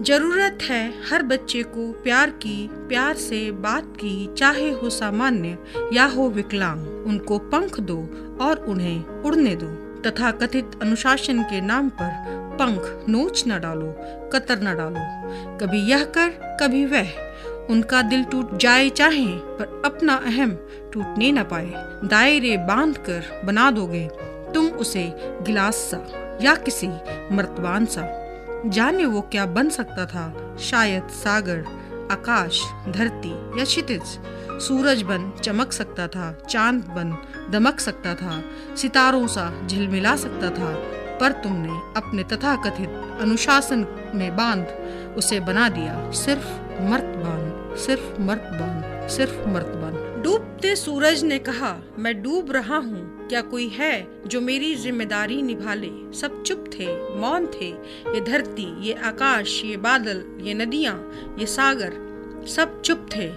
जरूरत है हर बच्चे को प्यार की, प्यार से बात की, चाहे हो सामान्य या हो विकलांग। उनको पंख दो और उन्हें उड़ने दो। तथा कथित अनुशासन के नाम पर पंख नोच न डालो, कतर न डालो। कभी यह कर, कभी वह। उनका दिल टूट जाए चाहे, पर अपना अहम टूटने न पाए। दायरे बांध कर बना दोगे तुम उसे गिलास सा या किसी मर्तबान सा। जाने वो क्या बन सकता था, शायद सागर, आकाश, धरती या क्षितिज। सूरज बन चमक सकता था, चांद बन दमक सकता था, सितारों सा झिलमिला सकता था। पर तुमने अपने तथाकथित अनुशासन में बांध उसे बना दिया सिर्फ मर्तबान, सिर्फ मर्तबान, सिर्फ मर्तबान। डूबते सूरज ने कहा, मैं डूब रहा हूँ, क्या कोई है जो मेरी जिम्मेदारी निभा ले। सब चुप थे, मौन थे। ये धरती, ये आकाश, ये बादल, ये नदियाँ, ये सागर, सब चुप थे।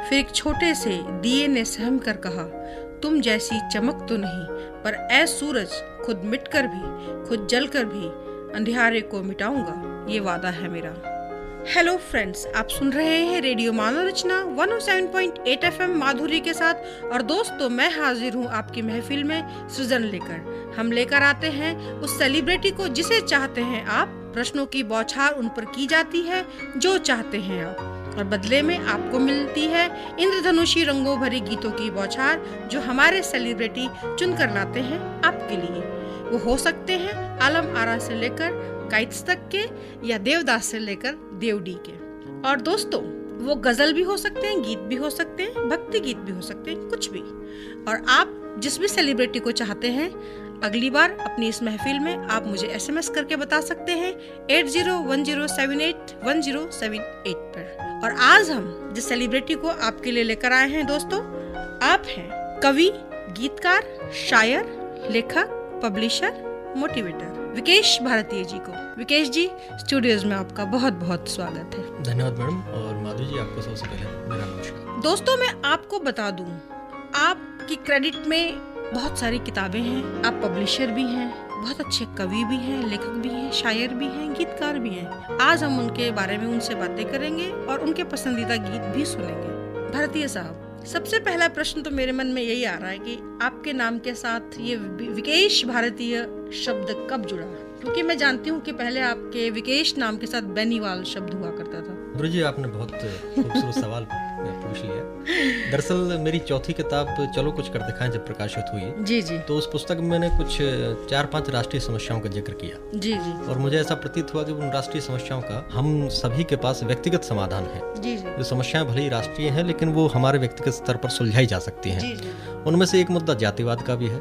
फिर एक छोटे से दिए ने सहम कर कहा, तुम जैसी चमक तो नहीं, पर ऐ सूरज, खुद मिटकर भी, खुद जलकर भी अंधियारे को मिटाऊंगा, ये वादा है मेरा। हेलो फ्रेंड्स, आप सुन रहे हैं रेडियो मानव रचना 107.8 FM माधुरी के साथ। और दोस्तों, मैं हाजिर हूँ आपकी महफिल में सृजन लेकर। हम लेकर आते हैं उस सेलिब्रिटी को जिसे चाहते हैं आप। प्रश्नों की बौछार उन पर की जाती है जो चाहते हैं आप, और बदले में आपको मिलती है इंद्रधनुषी रंगों भरी गीतों की बौछार जो हमारे सेलिब्रिटी चुनकर लाते हैं आपके लिए। वो हो सकते हैं आलम आरा से लेकर गाइड्स तक के, या देवदास से लेकर देवडी के। और दोस्तों, वो गजल भी हो सकते हैं, गीत भी हो सकते हैं, भक्ति गीत भी हो सकते हैं, कुछ भी। और आप जिस भी सेलिब्रिटी को चाहते हैं, अगली बार अपनी इस महफिल में आप मुझे SMS करके बता सकते हैं 8010781078 पर। और आज हम जिस सेलिब्रिटी को आपके लिए लेकर आए हैं दोस्तों, आप हैं कवि, गीतकार, शायर, लेखक, पब्लिशर, मोटिवेटर विकेश भारतीय जी को। विकेश जी, स्टूडियोज में आपका बहुत बहुत स्वागत है। धन्यवाद मैडम। और माधुरी जी, आपको सबसे पहले मेरा नमस्कार। दोस्तों, मैं आपको बता दूं, आपकी क्रेडिट में बहुत सारी किताबें हैं। आप पब्लिशर भी हैं, बहुत अच्छे कवि भी हैं, लेखक भी हैं, शायर भी हैं, गीतकार भी हैं। आज हम उनके बारे में उनसे बातें करेंगे और उनके पसंदीदा गीत भी सुनेंगे। भारतीय साहब, सबसे पहला प्रश्न तो मेरे मन में यही आ रहा है कि आपके नाम के साथ ये विकेश भारतीय शब्द कब जुड़ा? क्योंकि मैं जानती हूँ कि पहले आपके विकेश नाम के साथ बेनीवाल शब्द हुआ करता था। माधुरी जी, आपने बहुत खूबसूरत सवाल पूछ लिया। दरअसल मेरी चौथी किताब चलो कुछ कर दिखाएं जब प्रकाशित हुई जी जी, तो उस पुस्तक में मैंने कुछ 4-5 राष्ट्रीय समस्याओं का जिक्र किया जी जी, और मुझे ऐसा प्रतीत हुआ कि उन राष्ट्रीय समस्याओं का हम सभी के पास व्यक्तिगत समाधान है। जी जी, जो समस्याएं भले ही राष्ट्रीय हैं, लेकिन वो हमारे व्यक्तिगत स्तर पर सुलझाई जा सकती हैं। जी जी, उनमें से एक मुद्दा जातिवाद का भी है।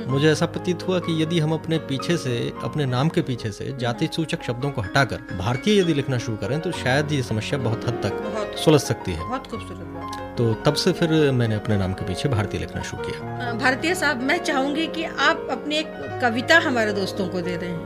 मुझे ऐसा प्रतीत हुआ कि यदि हम अपने पीछे से, अपने नाम के पीछे से जाति सूचक शब्दों को हटाकर भारतीय यदि लिखना शुरू करें तो शायद ये समस्या बहुत हद तक सुलझ सकती है। बहुत खूबसूरत बात। तो तब से फिर मैंने अपने नाम के पीछे भारतीय लिखना शुरू किया। भारतीय साहब, मैं चाहूंगी कि आप अपनी एक कविता हमारे दोस्तों को दे दें।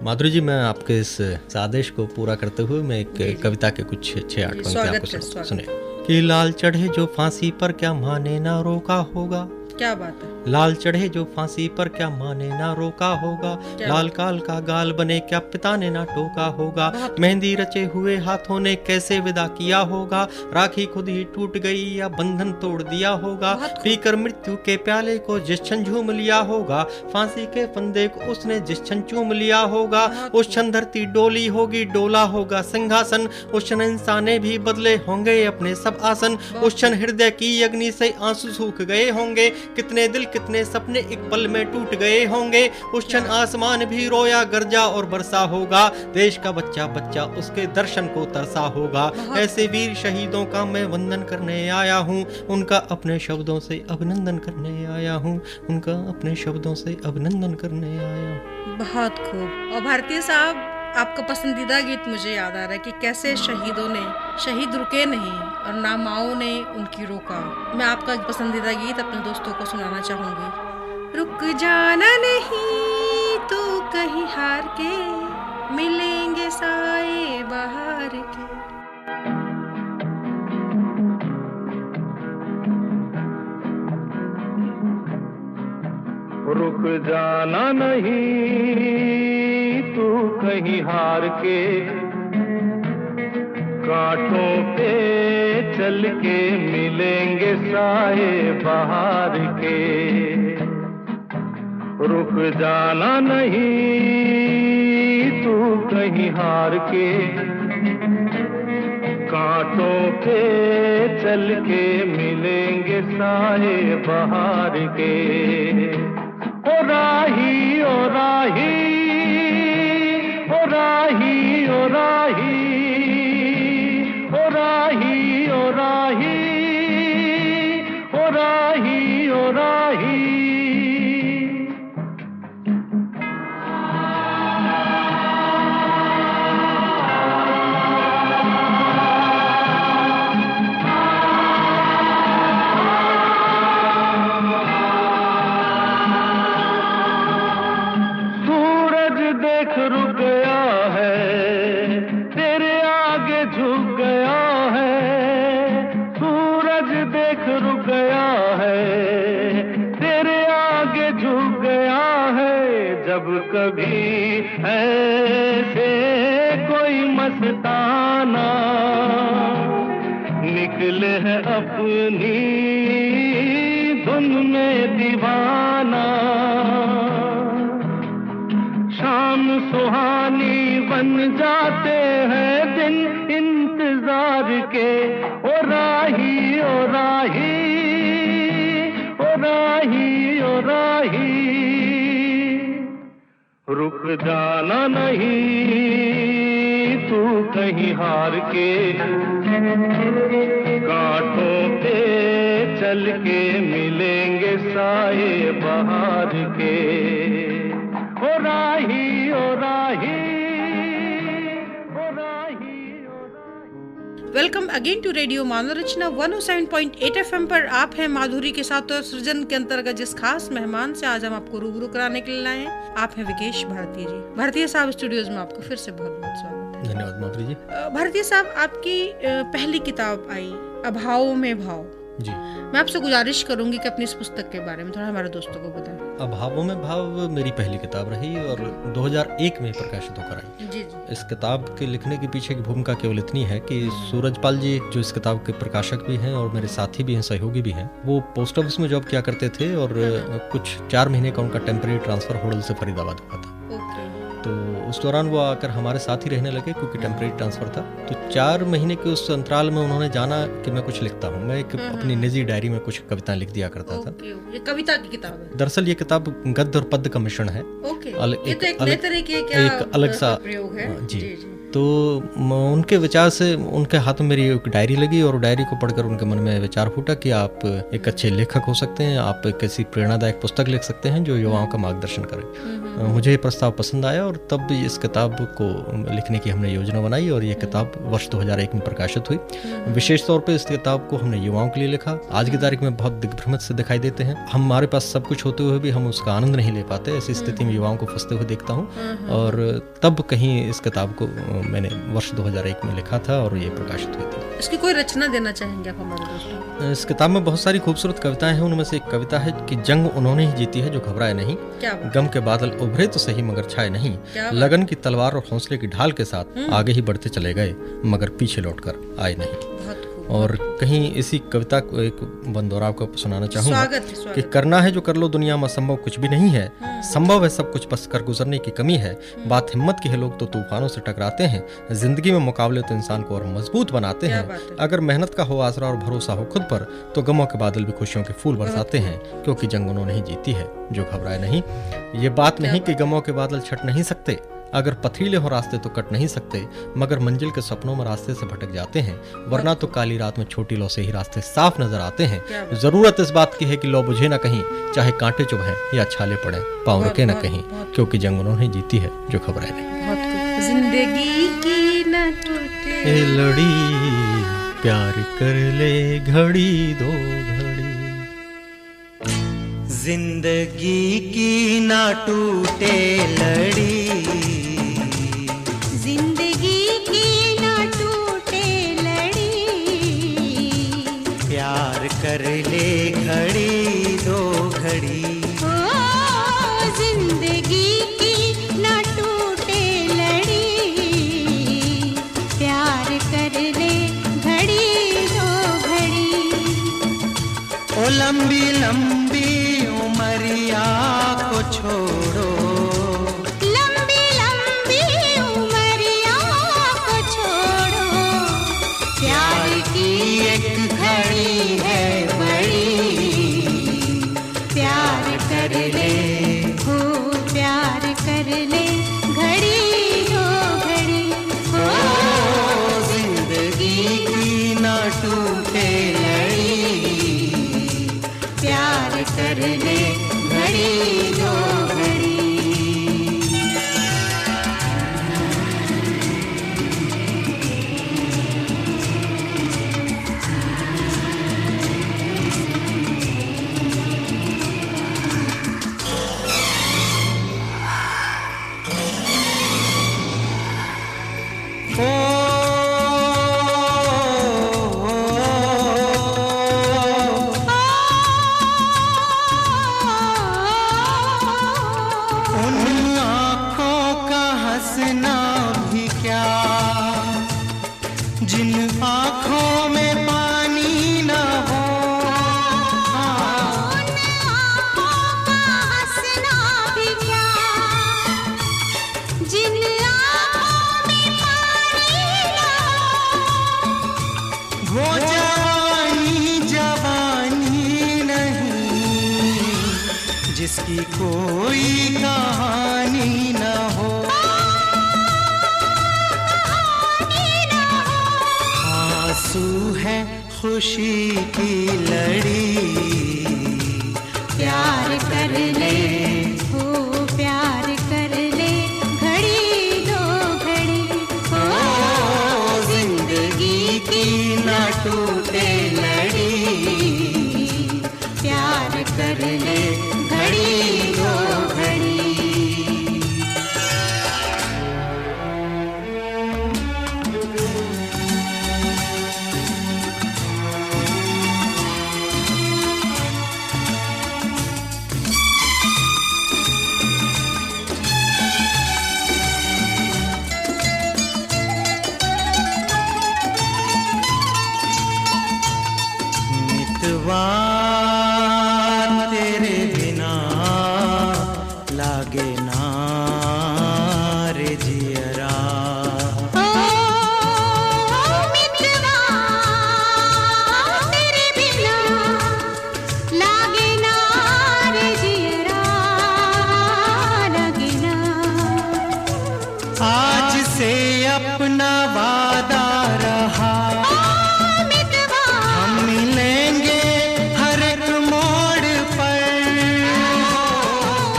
माधुरी जी, मैं आपके इस आदेश को पूरा करते हुए मैं एक कविता के कुछ 6-8 पंक्ति आपको सुने। कि लाल चढ़े जो फांसी पर, क्या माने ना रोका होगा। क्या बात है। लाल चढ़े जो फांसी पर, क्या माने ना रोका होगा। लाल काल का गाल बने, क्या पिता ने ना टोका होगा। मेहंदी रचे हुए हाथों ने कैसे विदा किया होगा। राखी खुद ही टूट गई या बंधन तोड़ दिया होगा। पीकर मृत्यु के प्याले को जिस क्षण झूम लिया होगा। फांसी के फंदे को उसने जिस क्षण चूम लिया होगा। उस क्षण धरती डोली होगी, डोला होगा सिंहासन। उस क्षण इंसाने भी बदले होंगे अपने सब आसन। उस क्षण हृदय की अग्नि से आंसू सूख गए होंगे। कितने दिल, कितने सपने एक पल में टूट गए होंगे। उस क्षण आसमान भी रोया, गरजा और बरसा होगा। देश का बच्चा बच्चा उसके दर्शन को तरसा होगा। ऐसे वीर शहीदों का मैं वंदन करने आया हूँ। उनका अपने शब्दों से अभिनंदन करने आया हूँ। उनका अपने शब्दों से अभिनंदन करने आया हूँ। बहुत खूब। और भारतीय साहब, आपका पसंदीदा गीत मुझे याद आ रहा है कि कैसे शहीदों ने, शहीद रुके नहीं और ना माओ ने उनकी रोका। मैं आपका पसंदीदा गीत अपने दोस्तों को सुनाना चाहूंगी। रुक जाना नहीं तू कहीं हार के, मिलेंगे साए बहार के। रुक जाना नहीं तू कहीं हार के, कांटों पे चल के मिलेंगे साए बहार के, रुक जाना नहीं तू कहीं हार के, कांटों पे चल के मिलेंगे साए बहार के। ओ राही ओ राही ओ राही ओ राही ओ राही ओ राही ओ राही ओ राही। रुक गया है तेरे आगे झुक गया है, सूरज देख रुक गया है तेरे आगे झुक गया है। जब कभी ऐसे कोई मस्ताना निकले है अपनी धुन में दीवाना, शाम सुहानी बन जाते हैं दिन इंतजार के। ओ राही ओ राही ओ राही ओ राही, रुक जाना नहीं तू कहीं हार के, कांटों पे चल के मिलेंगे साए बहार के। ओ राही ओ राही ओ राही ओ राही। Welcome again to radio Manav Rachna 107.8 FM पर आप हैं माधुरी के साथ और सृजन के अंतर्गत जिस खास मेहमान से आज हम आपको रूबरू कराने के लिए आए हैं, आप हैं विकेश भारती जी। भारतीय साहब स्टूडियोज में आपको फिर से बहुत बहुत स्वागत है। धन्यवाद माधुरी जी। भारतीय साहब, आपकी पहली किताब आई अभावों में भाव जी। मैं आपसे गुजारिश करूंगी कि अपनी इस पुस्तक के बारे में थोड़ा हमारे दोस्तों को बताएं। अभावों में भाव मेरी पहली किताब रही और 2001 में प्रकाशित होकर आई। जी जी। इस किताब के लिखने के पीछे की भूमिका केवल इतनी है कि सूरजपाल जी जो इस किताब के प्रकाशक भी हैं और मेरे साथी भी हैं, सहयोगी भी हैं, वो पोस्ट ऑफिस में जॉब किया करते थे और कुछ 4 महीने का उनका टेम्परेरी ट्रांसफर होडल से फरीदाबाद हुआ था। तो उस दौरान वो आकर हमारे साथ ही रहने लगे क्योंकि टेम्परेरी ट्रांसफर था। तो 4 महीने के उस अंतराल में उन्होंने जाना कि मैं कुछ लिखता हूँ। मैं एक अपनी निजी डायरी में कुछ कविताएं लिख दिया करता था। ये कविता की किताब है? दरअसल ये किताब गद्य और पद्य का मिश्रण है। एक अलग सा प्रयोग है। जी। तो उनके विचार से उनके हाथ में मेरी एक डायरी लगी और डायरी को पढ़कर उनके मन में विचार फूटा कि आप एक अच्छे लेखक हो सकते हैं, आप एक ऐसी प्रेरणादायक पुस्तक लिख सकते हैं जो युवाओं का मार्गदर्शन करे। मुझे ये प्रस्ताव पसंद आया और तब इस किताब को लिखने की हमने योजना बनाई और ये किताब वर्ष 2001 में प्रकाशित हुई। विशेष तौर पर इस किताब को हमने युवाओं के लिए लिखा। आज की तारीख में बहुत दिग्भ्रमित से दिखाई देते हैं, हमारे पास सब कुछ होते हुए भी हम उसका आनंद नहीं ले पाते। ऐसी स्थिति में युवाओं को फंसते हुए देखता हूँ और तब कहीं इस किताब को मैंने वर्ष 2001 में लिखा था और ये प्रकाशित हुई थी। इसकी कोई रचना देना चाहेंगे आप हमारे दोस्तों? इस किताब में बहुत सारी खूबसूरत कविताएं हैं। उनमें से एक कविता है कि जंग उन्होंने ही जीती है जो घबराए नहीं, गम के बादल उभरे तो सही मगर छाए नहीं, लगन की तलवार और हौसले की ढाल के साथ आगे ही बढ़ते चले गए मगर पीछे लौटकर आए नहीं। और कहीं इसी कविता को एक बंदौरा को सुनाना चाहूंगा कि करना है जो कर लो, दुनिया में असंभव कुछ भी नहीं है, संभव है सब कुछ बस कर गुजरने की कमी है। बात हिम्मत की है, लोग तो तूफानों से टकराते हैं, जिंदगी में मुकाबले तो इंसान को और मजबूत बनाते हैं। अगर मेहनत का हो आसरा और भरोसा हो खुद पर तो गमों के बादल भी खुशियों के फूल बरसाते हैं, क्योंकि जंग उन्होंने ही जीती है जो घबराए नहीं। ये बात नहीं कि गमों के बादल छट नहीं सकते, अगर पथरीले हो रास्ते तो कट नहीं सकते, मगर मंजिल के सपनों में रास्ते से भटक जाते हैं, वरना तो काली रात में छोटी लौ से ही रास्ते साफ नजर आते हैं। जरूरत इस बात की है कि लौ बुझे ना कहीं, चाहे कांटे चुभें या छाले पड़े, पांव रुके ना कहीं, क्योंकि जंग उन्होंने जीती है जो घबराए नहीं। जिंदगी की न टूटे लड़ी, प्यार कर ले घड़ी दो घड़ी, जिंदगी की ना टूटे लड़ी, कर ले घड़ी दो घड़ी। जिंदगी की ना टूटे लड़ी, प्यार कर ले जिन आँखों में पानी न हो, उन आँखों का हंसना भी क्या, जिन आँखों में पानी न हो, वो जवानी जवानी नहीं जिसकी कोई कहानी न हो। आंसू है खुशी की लड़ी, प्यार कर ले, हो प्यार कर ले, घड़ी दो घड़ी, हो जिंदगी की न टूटे लड़ी, प्यार कर ले, घड़ी दो घड़ी। मितवा तेरे बिना लागे ना रे जियरा, ओ मितवा तेरे बिना लागे ना रे जियरा, लागे ना। आज से अपना वादा रहा, मितवा हम मिलेंगे हर एक मोड़ पर,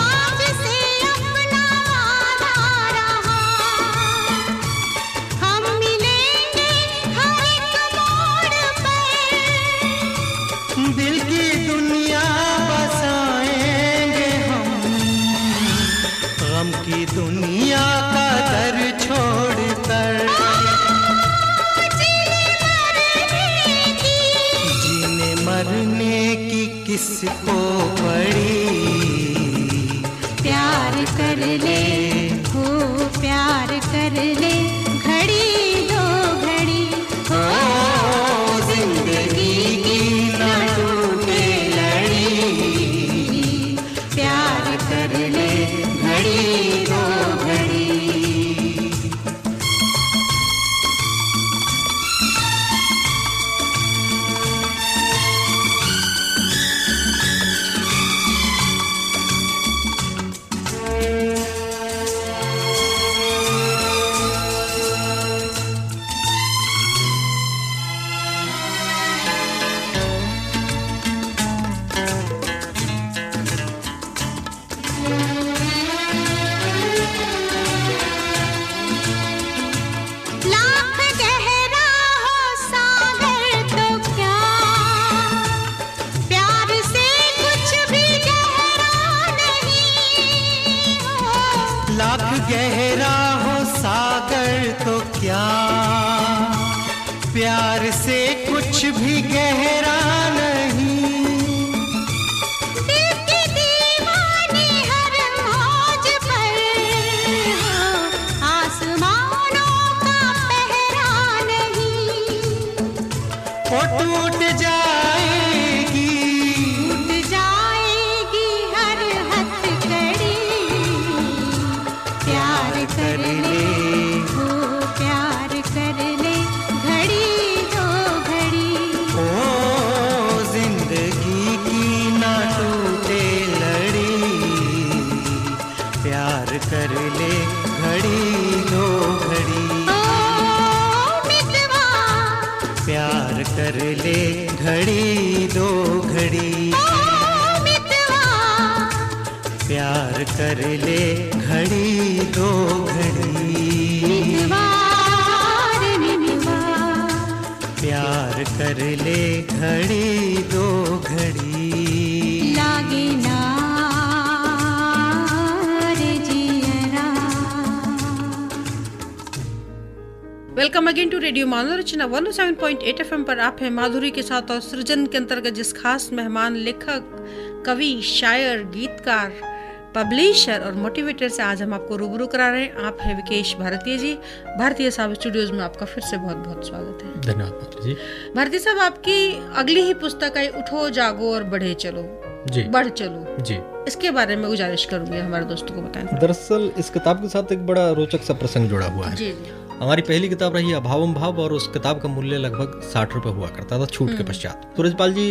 आज से अपना वादा रहा, हम मिलेंगे हर एक मोड़ पर, दिल की दुनिया बसाएंगे हम, गम की दुनिया का दर छोड़कर, जीने मरने की किसको पड़ी, प्यार कर ले, हो प्यार कर ले, घड़ी दो घड़ी, हो जिंदगी की न टूटे लड़ी, प्यार कर ले, घड़ी दो घड़ी। लाख गहरा हो सागर तो क्या, प्यार से कुछ भी गहरा नहीं हो। लाख गहरा हो सागर तो क्या, प्यार से कुछ भी गहरा नहीं, दिल की दीवानी हर मौज पर हो, आसमानों का पहरा नहीं, वो टूट जाएगी, टूट जाएगी हर हथकड़ी, प्यार कर ले, हो प्यार कर ले, घड़ी दो घड़ी, ओ जिंदगी की ना टूटे लड़ी, प्यार कर ले घड़ी दो घड़ी, ओ मितवा प्यार कर ले घड़ी दो घड़ी, ओ मितवा प्यार कर ले घड़ी दो घड़ी, मितवा रे मितवा, प्यार कर ले घड़ी दो घड़ी। लागे ना रे जियरा। Welcome again to radio Manav Rachna 107.8 FM पर आप हैं माधुरी के साथ, और सृजन के अंतर्गत जिस खास मेहमान, लेखक, कवि, शायर, गीतकार, पब्लिशर और मोटिवेटर से आज हम आपको रूबरू करा रहे हैं। आप हैं विकेश भारतीय जी। भारतीय साहब स्टूडियोज में आपका फिर से बहुत बहुत स्वागत है। धन्यवाद जी। भारतीय साहब, आपकी अगली ही पुस्तक है उठो जागो और बढ़े चलो जी, बढ़ चलो जी। इसके बारे में गुजारिश करूंगी, हमारे दोस्तों को बताएं। दरअसल इस किताब के साथ एक बड़ा रोचक सा प्रसंग जुड़ा हुआ है। जी जी। हमारी पहली किताब रही अभावम भाव और उस किताब का मूल्य लगभग 60 रुपए हुआ करता था छूट के पश्चात। सूरजपाल जी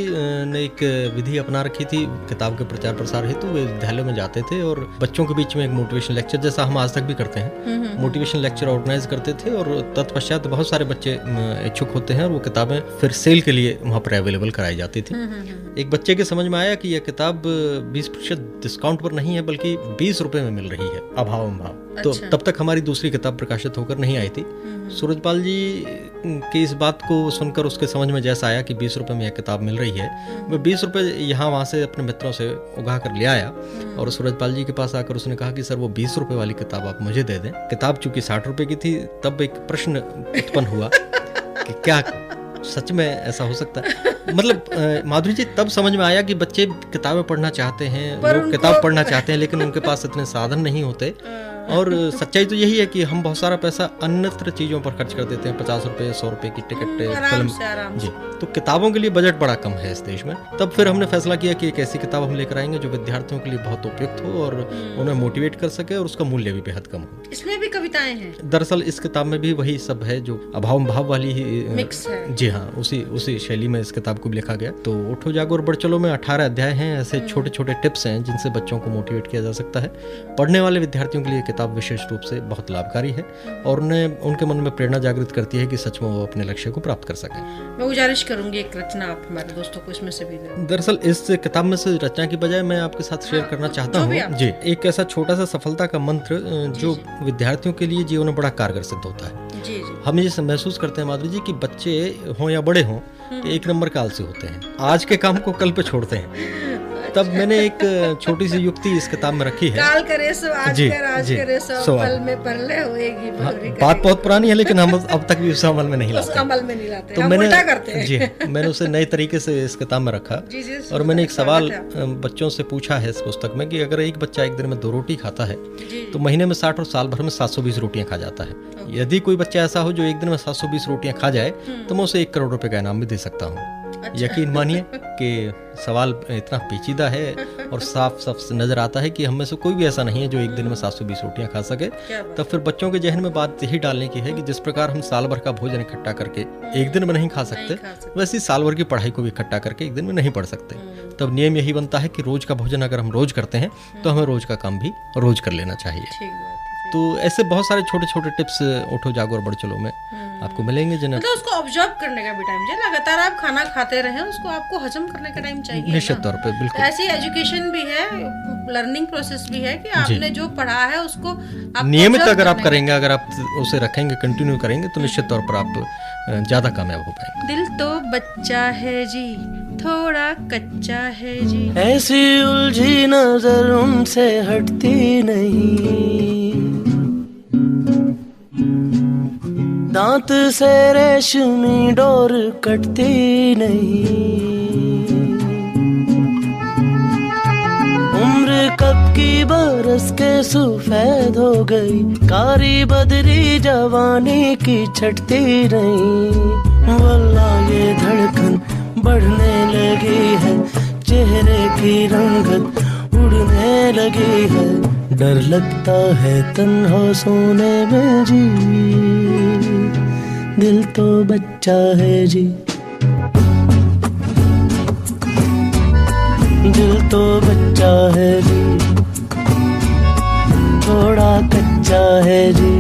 ने एक विधि अपना रखी थी किताब के प्रचार प्रसार हेतु। वे विद्यालयों में जाते थे और बच्चों के बीच में एक मोटिवेशन लेक्चर, जैसा हम आज तक भी करते हैं, मोटिवेशन लेक्चर ऑर्गेनाइज करते थे और तत्पश्चात बहुत सारे बच्चे इच्छुक होते हैं और वो किताबें फिर सेल के लिए वहाँ पर अवेलेबल कराई जाती थी। एक बच्चे के समझ में आया कि यह किताब 20% डिस्काउंट पर नहीं है बल्कि 20 रुपए में मिल रही है, अभावम भाव। तो तब तक हमारी दूसरी किताब प्रकाशित होकर नहीं आई थी। सूरजपाल जी की इस बात को सुनकर उसके समझ में जैसा आया कि 20 रुपए में यह किताब मिल रही है, वह 20 रुपए यहाँ वहाँ से अपने मित्रों से उगा कर ले आया और सूरजपाल जी के पास आकर उसने कहा कि सर वो 20 रुपए वाली किताब आप मुझे दे दें। किताब चूंकि 60 रुपए की थी, तब एक प्रश्न उत्पन्न हुआ कि क्या सच में ऐसा हो सकता है? मतलब माधुरी जी, तब समझ में आया कि बच्चे किताबें पढ़ना चाहते हैं, लोग किताब पढ़ना चाहते हैं, लेकिन उनके पास इतने साधन नहीं होते। और सच्चाई तो यही है कि हम बहुत सारा पैसा अन्यत्र चीजों पर खर्च कर देते हैं, 50 रुपए 100 रुपए की टिकट फिल्म जी। तो किताबों के लिए बजट बड़ा कम है इस देश में। तब फिर हमने फैसला किया कि एक ऐसी किताब हम लेकर आएंगे जो विद्यार्थियों के लिए बहुत उपयुक्त हो और उन्हें मोटिवेट कर सके और उसका मूल्य भी बेहद कम हो। इसमें भी कविताएं हैं? दरअसल इस किताब में भी वही सब है जो अभाव भाव वाली ही मिक्स है। जी हाँ, उसी शैली में इस किताब को भी लिखा गया। तो उठो जागो और बढ़ चलो में 18 अध्याय हैं, ऐसे छोटे छोटे टिप्स हैं जिनसे बच्चों को मोटिवेट किया जा सकता है। पढ़ने वाले विद्यार्थियों के लिए किताब विशेष रूप से बहुत लाभकारी है और उन्हें उनके मन में प्रेरणा जागृत करती है कि सच में वो अपने लक्ष्य को प्राप्त कर सकें। मैं गुजारिश करूंगी एक रचना आप हमारे दोस्तों को इसमें से भी दें। दरअसल इस किताब में से रचना की बजाय मैं आपके साथ शेयर करना चाहता हूँ जी, एक ऐसा छोटा सा सफलता का मंत्र जो विद्यार्थियों के लिए जीवन में बड़ा कारगर सिद्ध होता है। जी जी। हम ये महसूस करते हैं माधुरी जी कि बच्चे हों या बड़े हों, एक नंबर का आलसी होते हैं, आज के काम को कल पे छोड़ते हैं। तब मैंने एक छोटी सी युक्ति इस किताब में रखी है। काल करे सो आज कर, आज करे सो पल में परले होएगी। बात बहुत पुरानी है लेकिन हम अब तक भी उस अमल में नहीं लाते। तो मैंने जी मैंने उसे नए तरीके से इस किताब में रखा और मैंने एक सवाल बच्चों से पूछा है इस पुस्तक में कि अगर एक बच्चा एक दिन में 2 रोटी खाता है तो महीने में 60 और साल भर में 720 रोटियां खा जाता है। यदि कोई बच्चा ऐसा हो जो एक दिन में 720 रोटियां खा जाए तो मैं उसे 1 करोड़ रुपए का इनाम भी दे सकता हूँ। यकीन मानिए कि सवाल इतना पेचीदा है और साफ साफ नजर आता है कि हम में से कोई भी ऐसा नहीं है जो एक दिन में 720 रोटियां खा सके। तब फिर बच्चों के जहन में बात यही डालने की है कि जिस प्रकार हम साल भर का भोजन इकट्ठा करके एक दिन में नहीं खा सकते, वैसे साल भर की पढ़ाई को भी इकट्ठा करके एक दिन में नहीं पढ़ सकते। तब नियम यही बनता है कि रोज का भोजन अगर हम रोज करते हैं तो हमें रोज का काम भी रोज कर लेना चाहिए। तो ऐसे बहुत सारे छोटे छोटे टिप्स उठो जागो और बढ़ चलो में आपको मिलेंगे जिन्हें मतलब उसको ऑब्जर्व करने का भी टाइम चाहिए। लगातार आप खाना खाते रहे, उसको आपको हजम करने का टाइम चाहिए। निश्चित तौर पे बिल्कुल। ऐसी एजुकेशन भी है, लर्निंग प्रोसेस भी है कि आपने जो पढ़ा है उसको नियमित अगर आप करेंगे, अगर आप उसे रखेंगे, कंटिन्यू करेंगे तो निश्चित तौर पर आप ज्यादा कामयाब हो पाएंगे। दिल तो बच्चा है जी, थोड़ा कच्चा है जी, ऐसी उलझी नजर उनसे हटती नहीं, दांत से रेशमी डोर कटती नहीं, उम्र कब की बरस के सफेद हो गई, कारी बदरी जवानी की छटती नहीं। वल्लाह ये धड़कन बढ़ने लगी है, चेहरे की रंगत उड़ने लगी है, डर लगता है तन्हा सोने में जी, दिल तो बच्चा है जी, दिल तो बच्चा है जी, थोड़ा कच्चा है जी,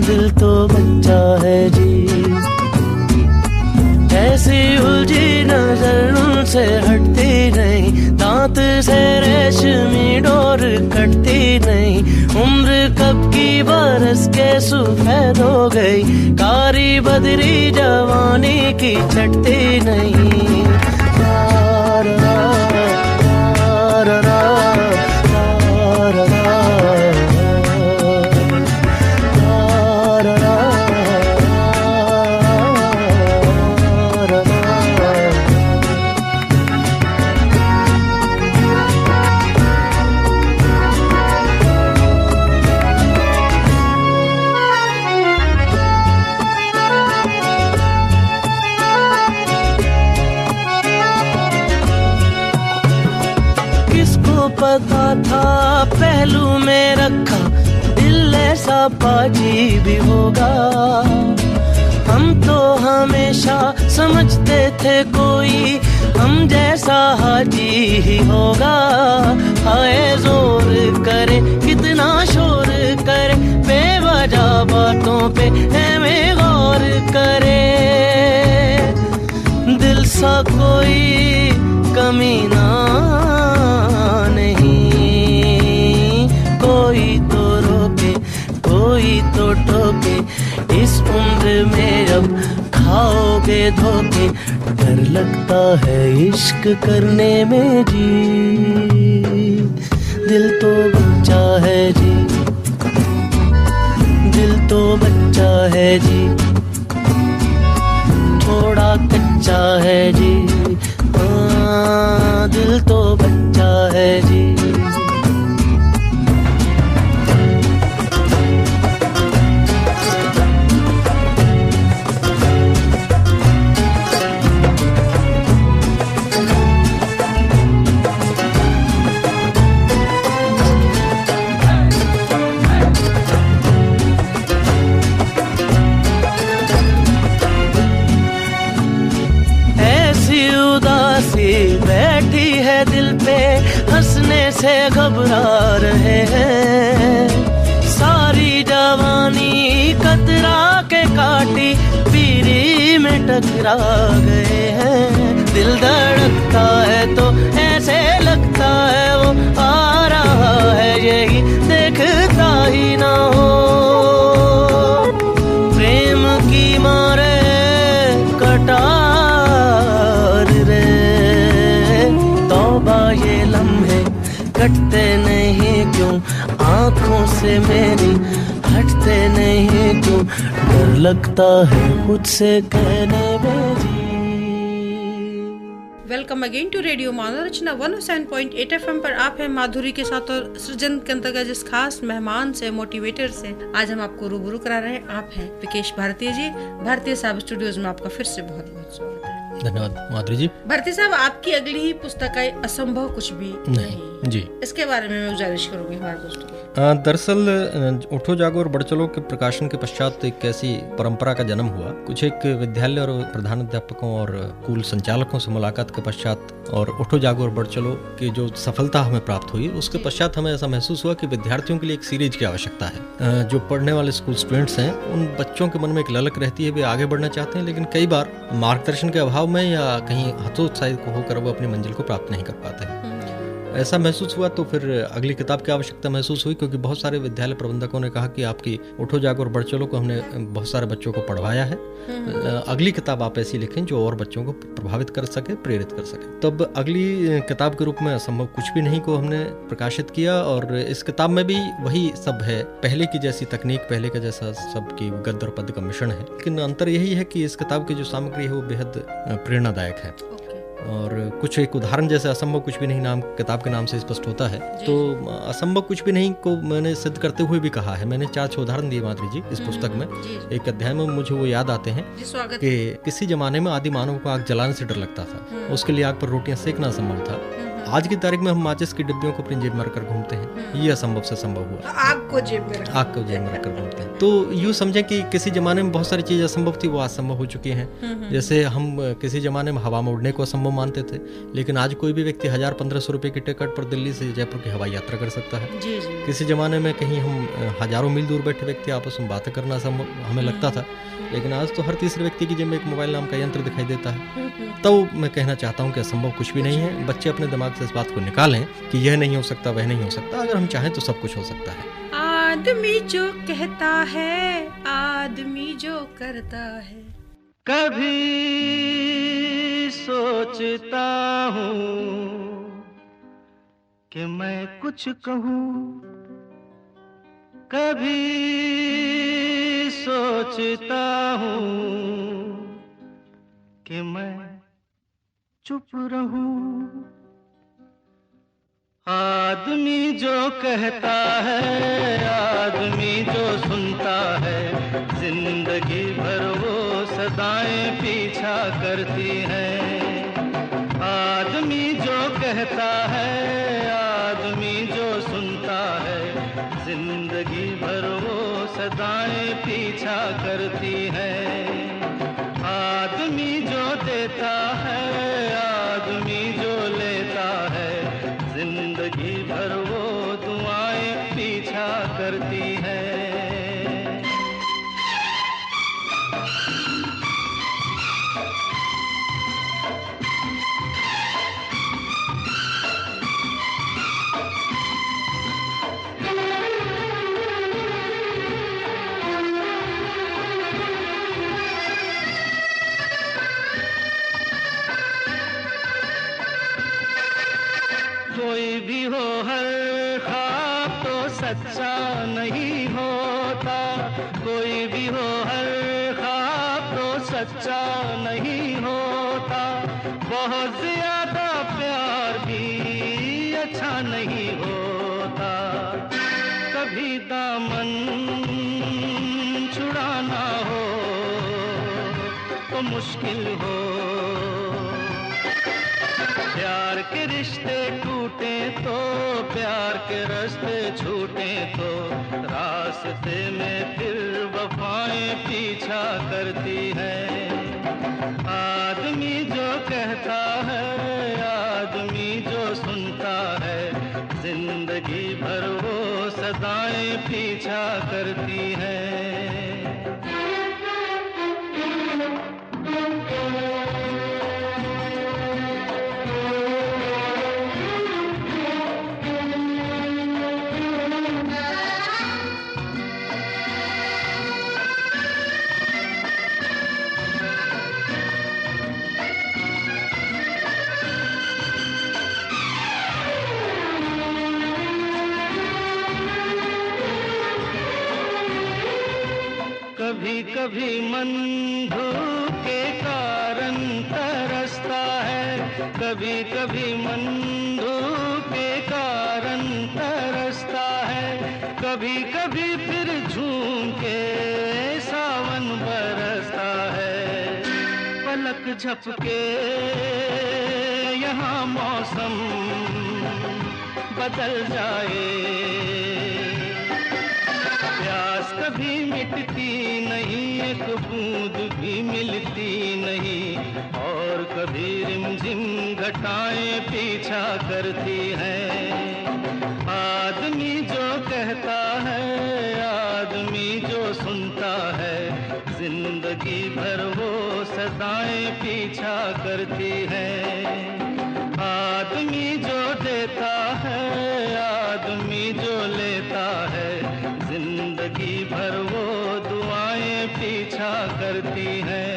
दिल तो बच्चा है जी, ऐसी उलझी नजर उनसे हटती नहीं, दांत से रेशमी डोर कटती नहीं, उम्र कब की बरस के सफेद हो गई, कारी बदरी जवानी की छटती नहीं। पता था पहलू में रखा, दिल ऐसा पाजी भी होगा। हम तो हमेशा समझते थे कोई हम जैसा हाजी ही होगा। हाय जोर करे कितना शोर करे, बेवजह बातों पे हमें गौर करे। दिल सा कोई कमीना नहीं, कोई तो रोके कोई तो टोके। इस उम्र में अब खाओगे धोखे, डर लगता है इश्क करने में जी। दिल तो बच्चा है जी, दिल तो बच्चा है जी, थोड़ा कच्चा है जी। हाँ, दिल तो बच्चा है जी। बैठी है दिल पे, हंसने से घबरा रहे हैं। सारी जवानी कतरा के काटी पीरी में टकरा गए हैं। दिल धड़कता है तो ऐसे लगता है वो आ रहा है, यही देखता ही ना हो। प्रेम की मारे कटार रे, तौबा ये लम्हे कटते नहीं क्यों, आँखों से मेरी हटते नहीं क्यों। डर लगता है खुद से कहने में जी। Welcome again to radio Manav Rachna 107.8 FM पर आप हैं माधुरी के साथ और सृजन के अंतर्गत जिस खास मेहमान से, मोटिवेटर से आज हम आपको रूबरू करा रहे हैं, आप हैं विकेश भारती जी। भारती साहब स्टूडियोज में आपका फिर से बहुत बहुत स्वागत है। धन्यवाद माधुरी जी। भारती साहब, आपकी अगली ही पुस्तक है असंभव कुछ भी नहीं जी, इसके बारे में मैं गुजारिश करूंगी हमारे दोस्तों को। दरअसल उठो जागो और बढ़ चलो के प्रकाशन के पश्चात एक ऐसी परंपरा का जन्म हुआ। कुछ एक विद्यालय और प्रधानाध्यापकों और स्कूल संचालकों से मुलाकात के पश्चात और उठो जागो और बढ़ चलो की जो सफलता हमें प्राप्त हुई, उसके पश्चात हमें ऐसा महसूस हुआ कि विद्यार्थियों के लिए एक सीरीज की आवश्यकता है। जो पढ़ने वाले स्कूल स्टूडेंट्स हैं, उन बच्चों के मन में एक ललक रहती है, वे आगे बढ़ना चाहते हैं, लेकिन कई बार मार्गदर्शन के अभाव में या कहीं हतोत्साहित होकर वो अपनी मंजिल को प्राप्त नहीं कर पाते हैं। ऐसा महसूस हुआ तो फिर अगली किताब की आवश्यकता महसूस हुई, क्योंकि बहुत सारे विद्यालय प्रबंधकों ने कहा कि आपकी उठो जागो और बढ़ चलो को हमने बहुत सारे बच्चों को पढ़वाया है, अगली किताब आप ऐसी लिखें जो और बच्चों को प्रभावित कर सके, प्रेरित कर सके। तब अगली किताब के रूप में असंभव कुछ भी नहीं को हमने प्रकाशित किया और इस किताब में भी वही सब है, पहले की जैसी तकनीक, पहले का जैसा सब की गद्य और पद्य का मिश्रण है, लेकिन अंतर यही है कि इस किताब की जो सामग्री है वो बेहद प्रेरणादायक है। और कुछ एक उदाहरण जैसे असंभव कुछ भी नहीं नाम किताब के नाम से स्पष्ट होता है, तो असंभव कुछ भी नहीं को मैंने सिद्ध करते हुए भी कहा है। मैंने 4-6 उदाहरण दिए माधुरी जी इस पुस्तक में। एक अध्याय में मुझे वो याद आते हैं कि किसी जमाने में आदि मानव को आग जलाने से डर लगता था, उसके लिए आग पर रोटियां सेकना असंभव था। आज की तारीख में हम माचिस की डिब्बियों को अपनी जेब में रखकर घूमते हैं, ये असंभव से संभव हुआ। आग को जेब में रखकर घूमते हैं। तो यूं समझें कि किसी जमाने में बहुत सारी चीजें असंभव थी, वो आज संभव हो चुकी हैं। जैसे हम किसी जमाने में हवा में उड़ने को असंभव मानते थे, लेकिन आज कोई भी व्यक्ति 1000-1500 रुपए की टिकट पर दिल्ली से जयपुर की हवाई यात्रा कर सकता है। किसी जमाने में कहीं हम हजारों मील दूर बैठे व्यक्ति आपस में बातें करना असंभव हमें लगता था, लेकिन आज तो हर तीसरे व्यक्ति की जेब में एक मोबाइल नाम का यंत्र दिखाई देता है। तो मैं कहना चाहता हूँ कि असंभव कुछ भी नहीं है। बच्चे अपने दिमाग से इस बात को निकालें कि यह नहीं हो सकता, वह नहीं हो सकता। अगर हम चाहें तो सब कुछ हो सकता है। आदमी जो कहता है, आदमी जो करता है। कभी सोचता हूँ कि मैं कुछ कहूँ, कभी सोचता हूँ कि मैं चुप रहूं। आदमी जो कहता है, आदमी जो सुनता है, जिंदगी भर वो सदाएं पीछा करती हैं। आदमी जो कहता है, आदमी सदाएं पीछा करती हैं। आदमी जो देता है, आदमी जो लेता है, जिंदगी भर वो दुआएं पीछा करती हैं। कोई भी हो हर ख्वाब तो सच्चा नहीं होता, कोई भी हो हर ख्वाब तो सच्चा नहीं होता, बहुत ज्यादा प्यार भी अच्छा नहीं होता। कभी दामन छुड़ाना हो तो मुश्किल हो, प्यार के रिश्ते टूटे तो, प्यार के रास्ते छूटे तो, रास्ते में फिर वफाएं पीछा करती हैं। आदमी जो कहता है, आदमी जो सुनता है, जिंदगी भर वो सदाएं पीछा करती हैं। कभी कभी मन धूप के कारण तरसता है, कभी कभी मन धूप के कारण तरसता है, कभी कभी फिर झूम के सावन बरसता है। पलक झपके यहाँ मौसम बदल जाए, प्यास कभी मिटती नहीं, एक बूंद भी मिलती नहीं, और कभी रिमझिम घटाएं पीछा करती हैं। आदमी जो कहता है, आदमी जो सुनता है, जिंदगी भर वो सदाएं पीछा करती हैं। आदमी जो देता है, आदमी जो लेता है, जिंदगी भर वो दुआएं पीछा करती हैं।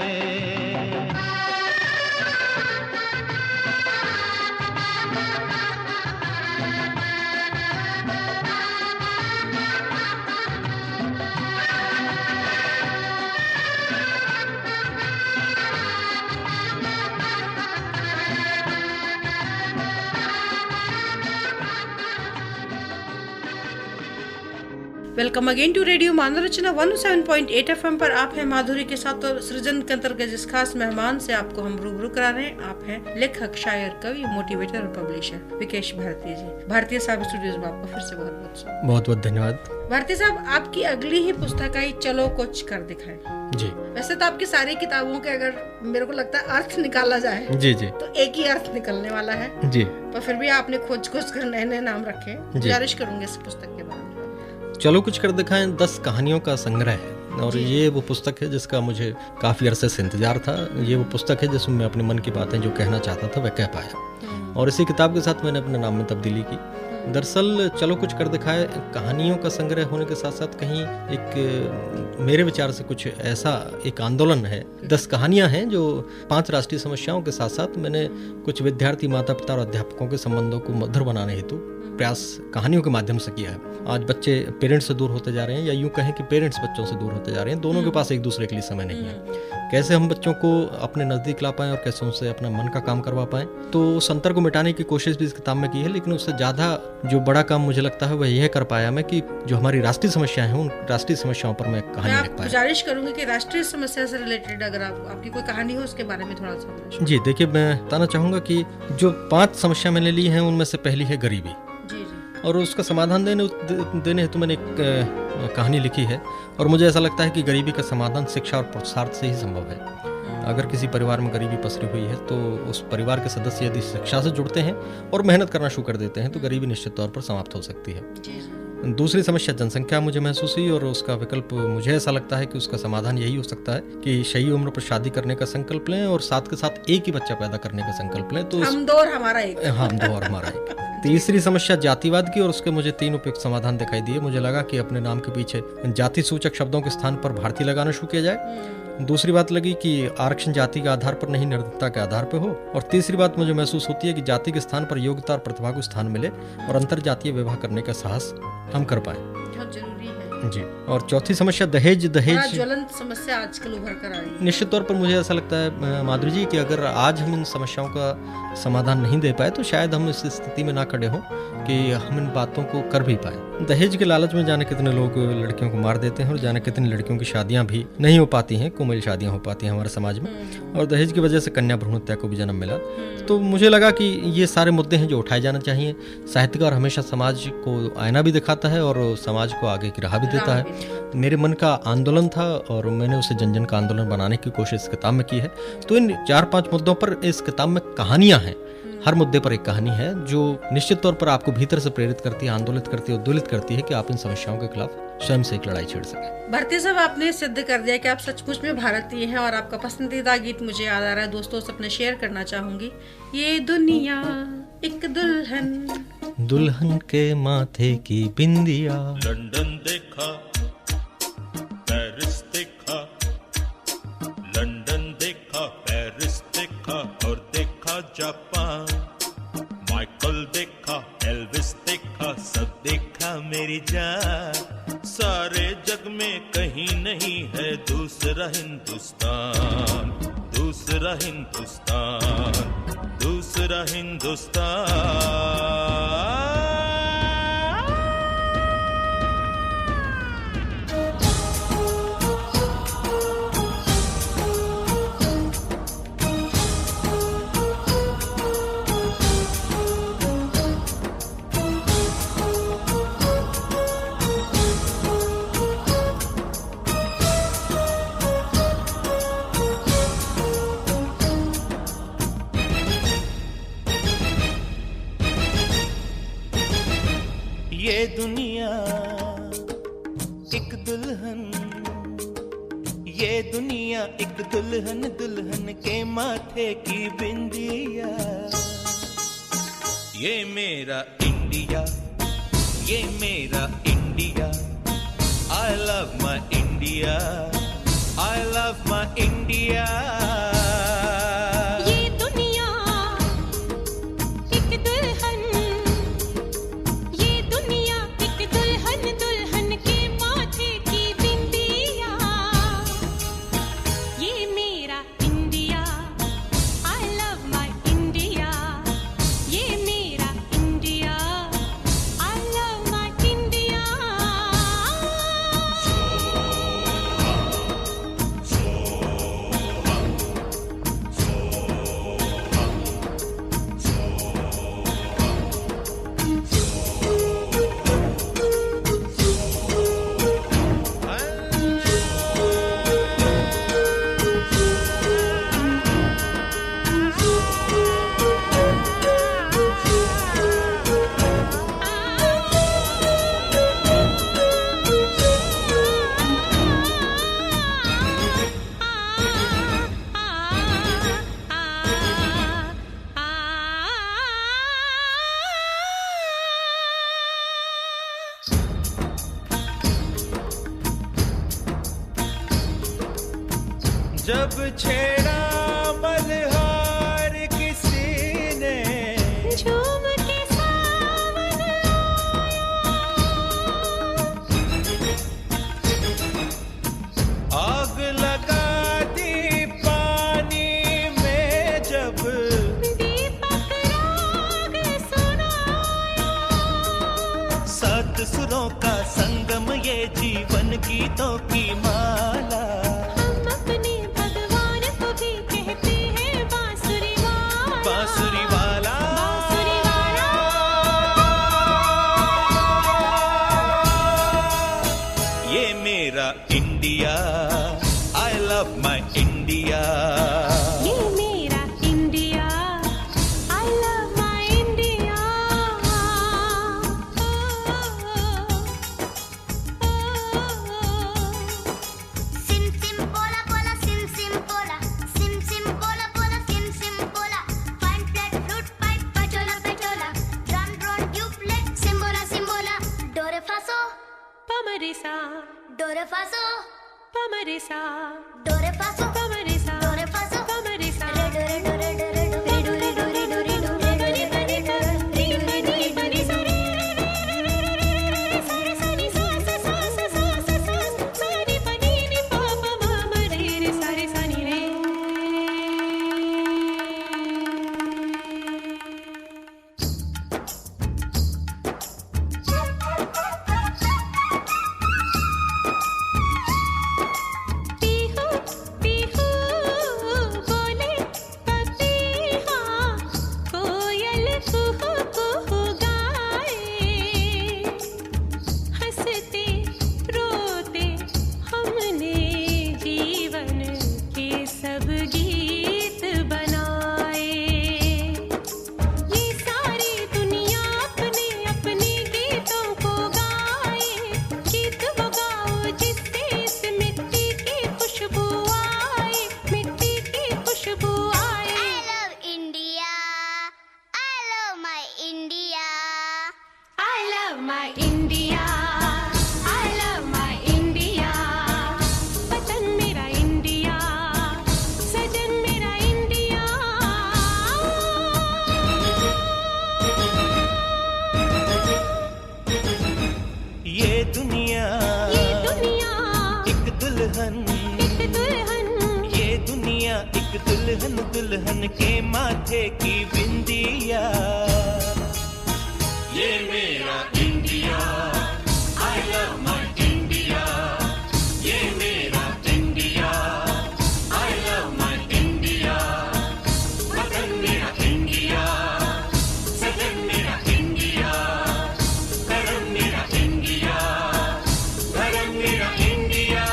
Welcome again to radio Manav Rachna 107.8 FM पर आप हैं माधुरी के साथ, और सृजन के अंतर्गत जिस खास मेहमान से आपको हम रूबरू करा रहे हैं, आप हैं लेखक, शायर, कवि, मोटिवेटर और पब्लिशर विकेश भारती जी। भारतीय साहब स्टूडियोज में आपका फिर से बहुत बहुत धन्यवाद। भारती साहब, आपकी अगली ही पुस्तक आई चलो कुछ कर दिखाएं। जी, वैसे तो आपकी सारी किताबों के अगर मेरे को लगता है अर्थ निकाला जाए जी जी तो एक ही अर्थ निकलने वाला है जी, पर फिर भी आपने खोज कर नए नए नाम रखे। गुजारिश करूंगी इस पुस्तक के बारे में। चलो कुछ कर दिखाएं 10 कहानियों का संग्रह है, और ये वो पुस्तक है जिसका मुझे काफ़ी अरसे से इंतजार था। ये वो पुस्तक है जिसमें मैं अपने मन की बातें जो कहना चाहता था वह कह पाया, और इसी किताब के साथ मैंने अपने नाम में तब्दीली की। दरअसल चलो कुछ कर दिखाए कहानियों का संग्रह होने के साथ साथ कहीं एक मेरे विचार से कुछ ऐसा एक आंदोलन है। 10 कहानियां हैं जो 5 राष्ट्रीय समस्याओं के साथ साथ मैंने कुछ विद्यार्थी, माता पिता और अध्यापकों के संबंधों को मधुर बनाने हेतु प्रयास कहानियों के माध्यम से किया है। आज बच्चे पेरेंट्स से दूर होते जा रहे हैं, या यूं कहें कि पेरेंट्स बच्चों से दूर होते जा रहे हैं। दोनों के पास एक दूसरे के लिए समय नहीं है। कैसे हम बच्चों को अपने नज़दीक ला पाएं और कैसे उनसे अपना मन का काम करवा पाएं, तो उस अंतर को मिटाने की कोशिश भी इस किताब में की है। लेकिन उससे ज़्यादा जो बड़ा काम मुझे लगता है वह यह कर पाया मैं कि जो हमारी राष्ट्रीय समस्याएं हैं उन राष्ट्रीय समस्याओं पर मैं कहानी लिख पाया। गुजारिश करूंगी कि राष्ट्रीय समस्या से रिलेटेड अगर आपकी कोई कहानी हो उसके बारे में थोड़ा सा। जी देखिए, मैं बताना चाहूँगा कि जो 5 समस्या मैंने ली हैं उनमें से पहली है गरीबी, और उसका समाधान देने हेतु मैंने एक कहानी लिखी है और मुझे ऐसा लगता है कि गरीबी का समाधान शिक्षा और पुरुषार्थ से ही संभव है। अगर किसी परिवार में गरीबी पसरी हुई है तो उस परिवार के सदस्य यदि शिक्षा से जुड़ते हैं और मेहनत करना शुरू कर देते हैं तो गरीबी निश्चित तौर पर समाप्त हो सकती है। दूसरी समस्या जनसंख्या मुझे महसूस हुई और उसका विकल्प मुझे ऐसा लगता है कि उसका समाधान यही हो सकता है कि सही उम्र पर शादी करने का संकल्प लें और साथ के साथ एक ही बच्चा पैदा करने का संकल्प लें। तो हम दो और हमारा एक। हम दो और हमारा एक। तीसरी समस्या जातिवाद की और उसके मुझे 3 उपयुक्त समाधान दिखाई दिए। मुझे लगा कि अपने नाम के पीछे जाति सूचक शब्दों के स्थान पर भारतीय लगाना शुरू किया जाए। दूसरी बात लगी कि आरक्षण जाति के आधार पर नहीं निर्धनता के आधार पर हो। और तीसरी बात मुझे महसूस होती है कि जाति के स्थान पर योग्यता और प्रतिभा को स्थान मिले और अंतर जातीय विवाह करने का साहस हम कर पाए। बहुत जरूरी है जी। और चौथी समस्या दहेज ज्वलंत समस्या आजकल उभर कर आ रही है। निश्चित तौर पर मुझे ऐसा लगता है माधुरी जी कि अगर आज हम इन समस्याओं का समाधान नहीं दे पाए तो शायद हम इस स्थिति में ना खड़े हों कि हम इन बातों को कर भी पाए। दहेज के लालच में जाने कितने लोग लड़कियों को मार देते हैं और जाने कितनी लड़कियों की शादियां भी नहीं हो पाती हैं, कुमेल शादियां हो पाती हैं हमारे समाज में, और दहेज की वजह से कन्या भ्रूण हत्या को भी जन्म मिला। तो मुझे लगा कि ये सारे मुद्दे हैं जो उठाए जाना चाहिए। साहित्यकार हमेशा समाज को आईना भी दिखाता है और समाज को आगे की राह भी देता है। मेरे मन का आंदोलन था और मैंने उसे जन जन का आंदोलन बनाने की कोशिश इस किताब में की है। तो इन 4-5 मुद्दों पर इस किताब में कहानियां हैं। हर मुद्दे पर एक कहानी है जो निश्चित तौर पर आपको भीतर से प्रेरित करती है, आंदोलित करती है, उद्वेलित करती है कि आप इन समस्याओं के खिलाफ स्वयं से एक लड़ाई छेड़ सकें। भारती साहब, आपने सिद्ध कर दिया कि आप सचमुच में भारतीय हैं और आपका पसंदीदा गीत मुझे याद आ रहा है, दोस्तों से अपने शेयर करना चाहूंगी। ये दुनिया एक दुल्हन के माथे की बिंदिया। लंदन देखा, पेरिस देखा, लंदन देखा, पेरिस देखा और देखा जापान। माइकल देखा, एल्विस देखा, सब देखा मेरी जान। सारे जग में कहीं नहीं है दूसरा हिंदुस्तान, दूसरा हिंदुस्तान, दूसरा हिंदुस्तान। ये दुनिया एक दुल्हन, ये दुनिया एक दुल्हन, दुल्हन के माथे की बिंदिया। ये मेरा इंडिया, ये मेरा India. I love my India, I love my India। जब छेड़ा मल्हार किसी ने, झूम के सावन आग लगा दी पानी में, जब दीपक राग सुनाया। 7 सुरों का संगम ये जीवन गीतों की माला। हम अपने भगवान को भी love my India. ये मेरा India, I love my India. Sim sim bola bola, sim sim bola, sim sim bola bola, sim sim bola. Fine flat flute pipe, pachola pachola, drum drone duplet, simbola simbola. Do re fa so, pa ma re sa, do re fa so, pa ma re sa, do re fa so, pa ma re sa, do re fa so, pa ma re sa. Re do re do re do re do re do re do re do re do re do re pa re sa, re do re do re pa re sa, re sa re sa ni sa sa sa sa sa sa sa sa re pa ni ni pa pa ma ma re re sa re sa ni re. Pihu Pihu बोले पपीहा, कोयल कुहू कुहू गाए, हंसते रोते हमने जीवन के सब गीत बनाए। ये सारी दुनिया अपने अपने गीतों को गाए, गीत वो गाओ जिससे इस मिट्टी की खुशबू आए, मिट्टी की खुशबू आए। I love India, I love my India, I love my India, I love my India. वतन मेरा इंडिया, सजन मेरा इंडिया। ये दुनिया ये दुनिया एक दुल्हन, एक दुल्हन, ये दुनिया एक दुल्हन, दुल्हन के माथे की बिंदिया। ये मेरा India, I love my India. ये मेरा India, I love my India. वतन मेरा इंडिया, सजन मेरा इंडिया, करम मेरा इंडिया, धर्म मेरा India.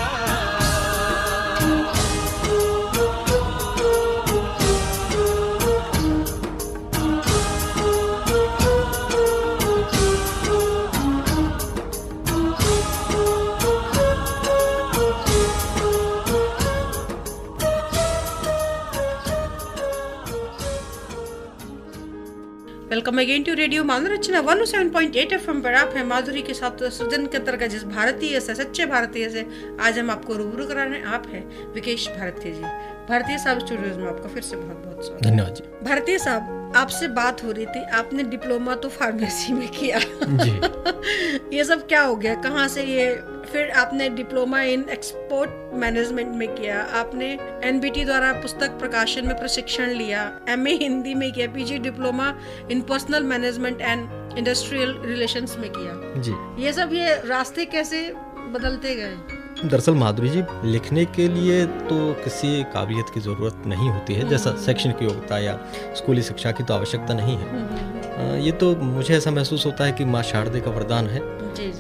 Welcome again to radio Manoranjan 107.8 FM पर आप हैं माधुरी के साथ सृजन के अंतर्गत जिस भारतीय से सच्चे भारतीय से आज हम आपको रूबरू करा रहे हैं। आप हैं विकेश भारतीय जी। भारतीय साहब स्टूडियोज में आपका फिर से बहुत बहुत स्वागत। धन्यवाद जी। भारतीय साहब, आपसे बात हो रही थी, आपने डिप्लोमा तो फार्मेसी में किया जी। ये सब क्या हो गया, कहाँ से ये, फिर आपने डिप्लोमा इन एक्सपोर्ट मैनेजमेंट में किया, आपने एनबीटी द्वारा पुस्तक प्रकाशन में प्रशिक्षण लिया, एमए हिंदी में किया, PG diploma in personal management and industrial relations में किया। जी, ये सब ये रास्ते कैसे बदलते गए? दरअसल माधुरी जी, लिखने के लिए तो किसी काबिलियत की ज़रूरत नहीं होती है, जैसा शैक्षणिक योग्यता या स्कूली शिक्षा की तो आवश्यकता नहीं है। ये तो मुझे ऐसा महसूस होता है कि माँ शारदे का वरदान है,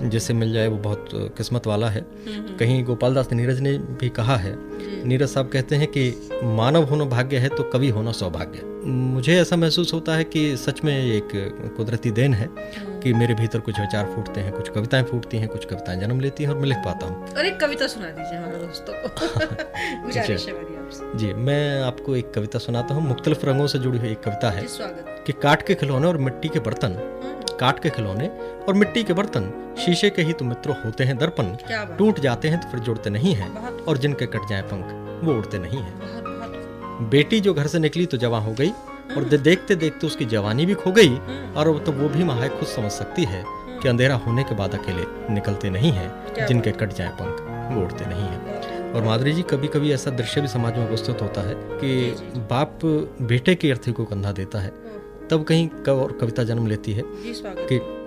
जिसे मिल जाए वो बहुत किस्मत वाला है। कहीं गोपाल दास नीरज ने भी कहा है, नीरज साहब कहते हैं कि मानव होना भाग्य है तो कवि होना सौभाग्य। मुझे ऐसा महसूस होता है कि सच में एक कुदरती देन है कि मेरे भीतर कुछ विचार फूटते हैं, कुछ कविताएं फूटती हैं, कुछ कविताएं जन्म लेती हैं और मैं लिख पाता हूँ। और एक कविता सुना दीजिए हमारे दोस्तों को। गुजारिश है मेरी आपसे। जी, मैं आपको एक कविता सुनाता हूँ। मुख्तलिफ रंगों से जुड़ी हुई एक कविता है स्वागत। कि काट के खिलौने और मिट्टी के बर्तन, काट के खिलौने और मिट्टी के बर्तन, शीशे के ही तो मित्र होते हैं दर्पण, टूट जाते हैं तो फिर जुड़ते नहीं हैं, और जिनके कट जाए पंख वो उड़ते नहीं हैं। बेटी जो घर से निकली तो जवां हो गई, और देखते देखते उसकी जवानी भी खो गई, और अब तो वो भी माँ खुद समझ सकती है कि अंधेरा होने के बाद अकेले निकलते नहीं हैं, जिनके कट जाए पंख वो उड़ते नहीं हैं। और माधुरी जी, कभी कभी ऐसा दृश्य भी समाज में उपस्थित होता है कि बाप बेटे की अर्थी को कंधा देता है, तब कहीं कविता जन्म लेती है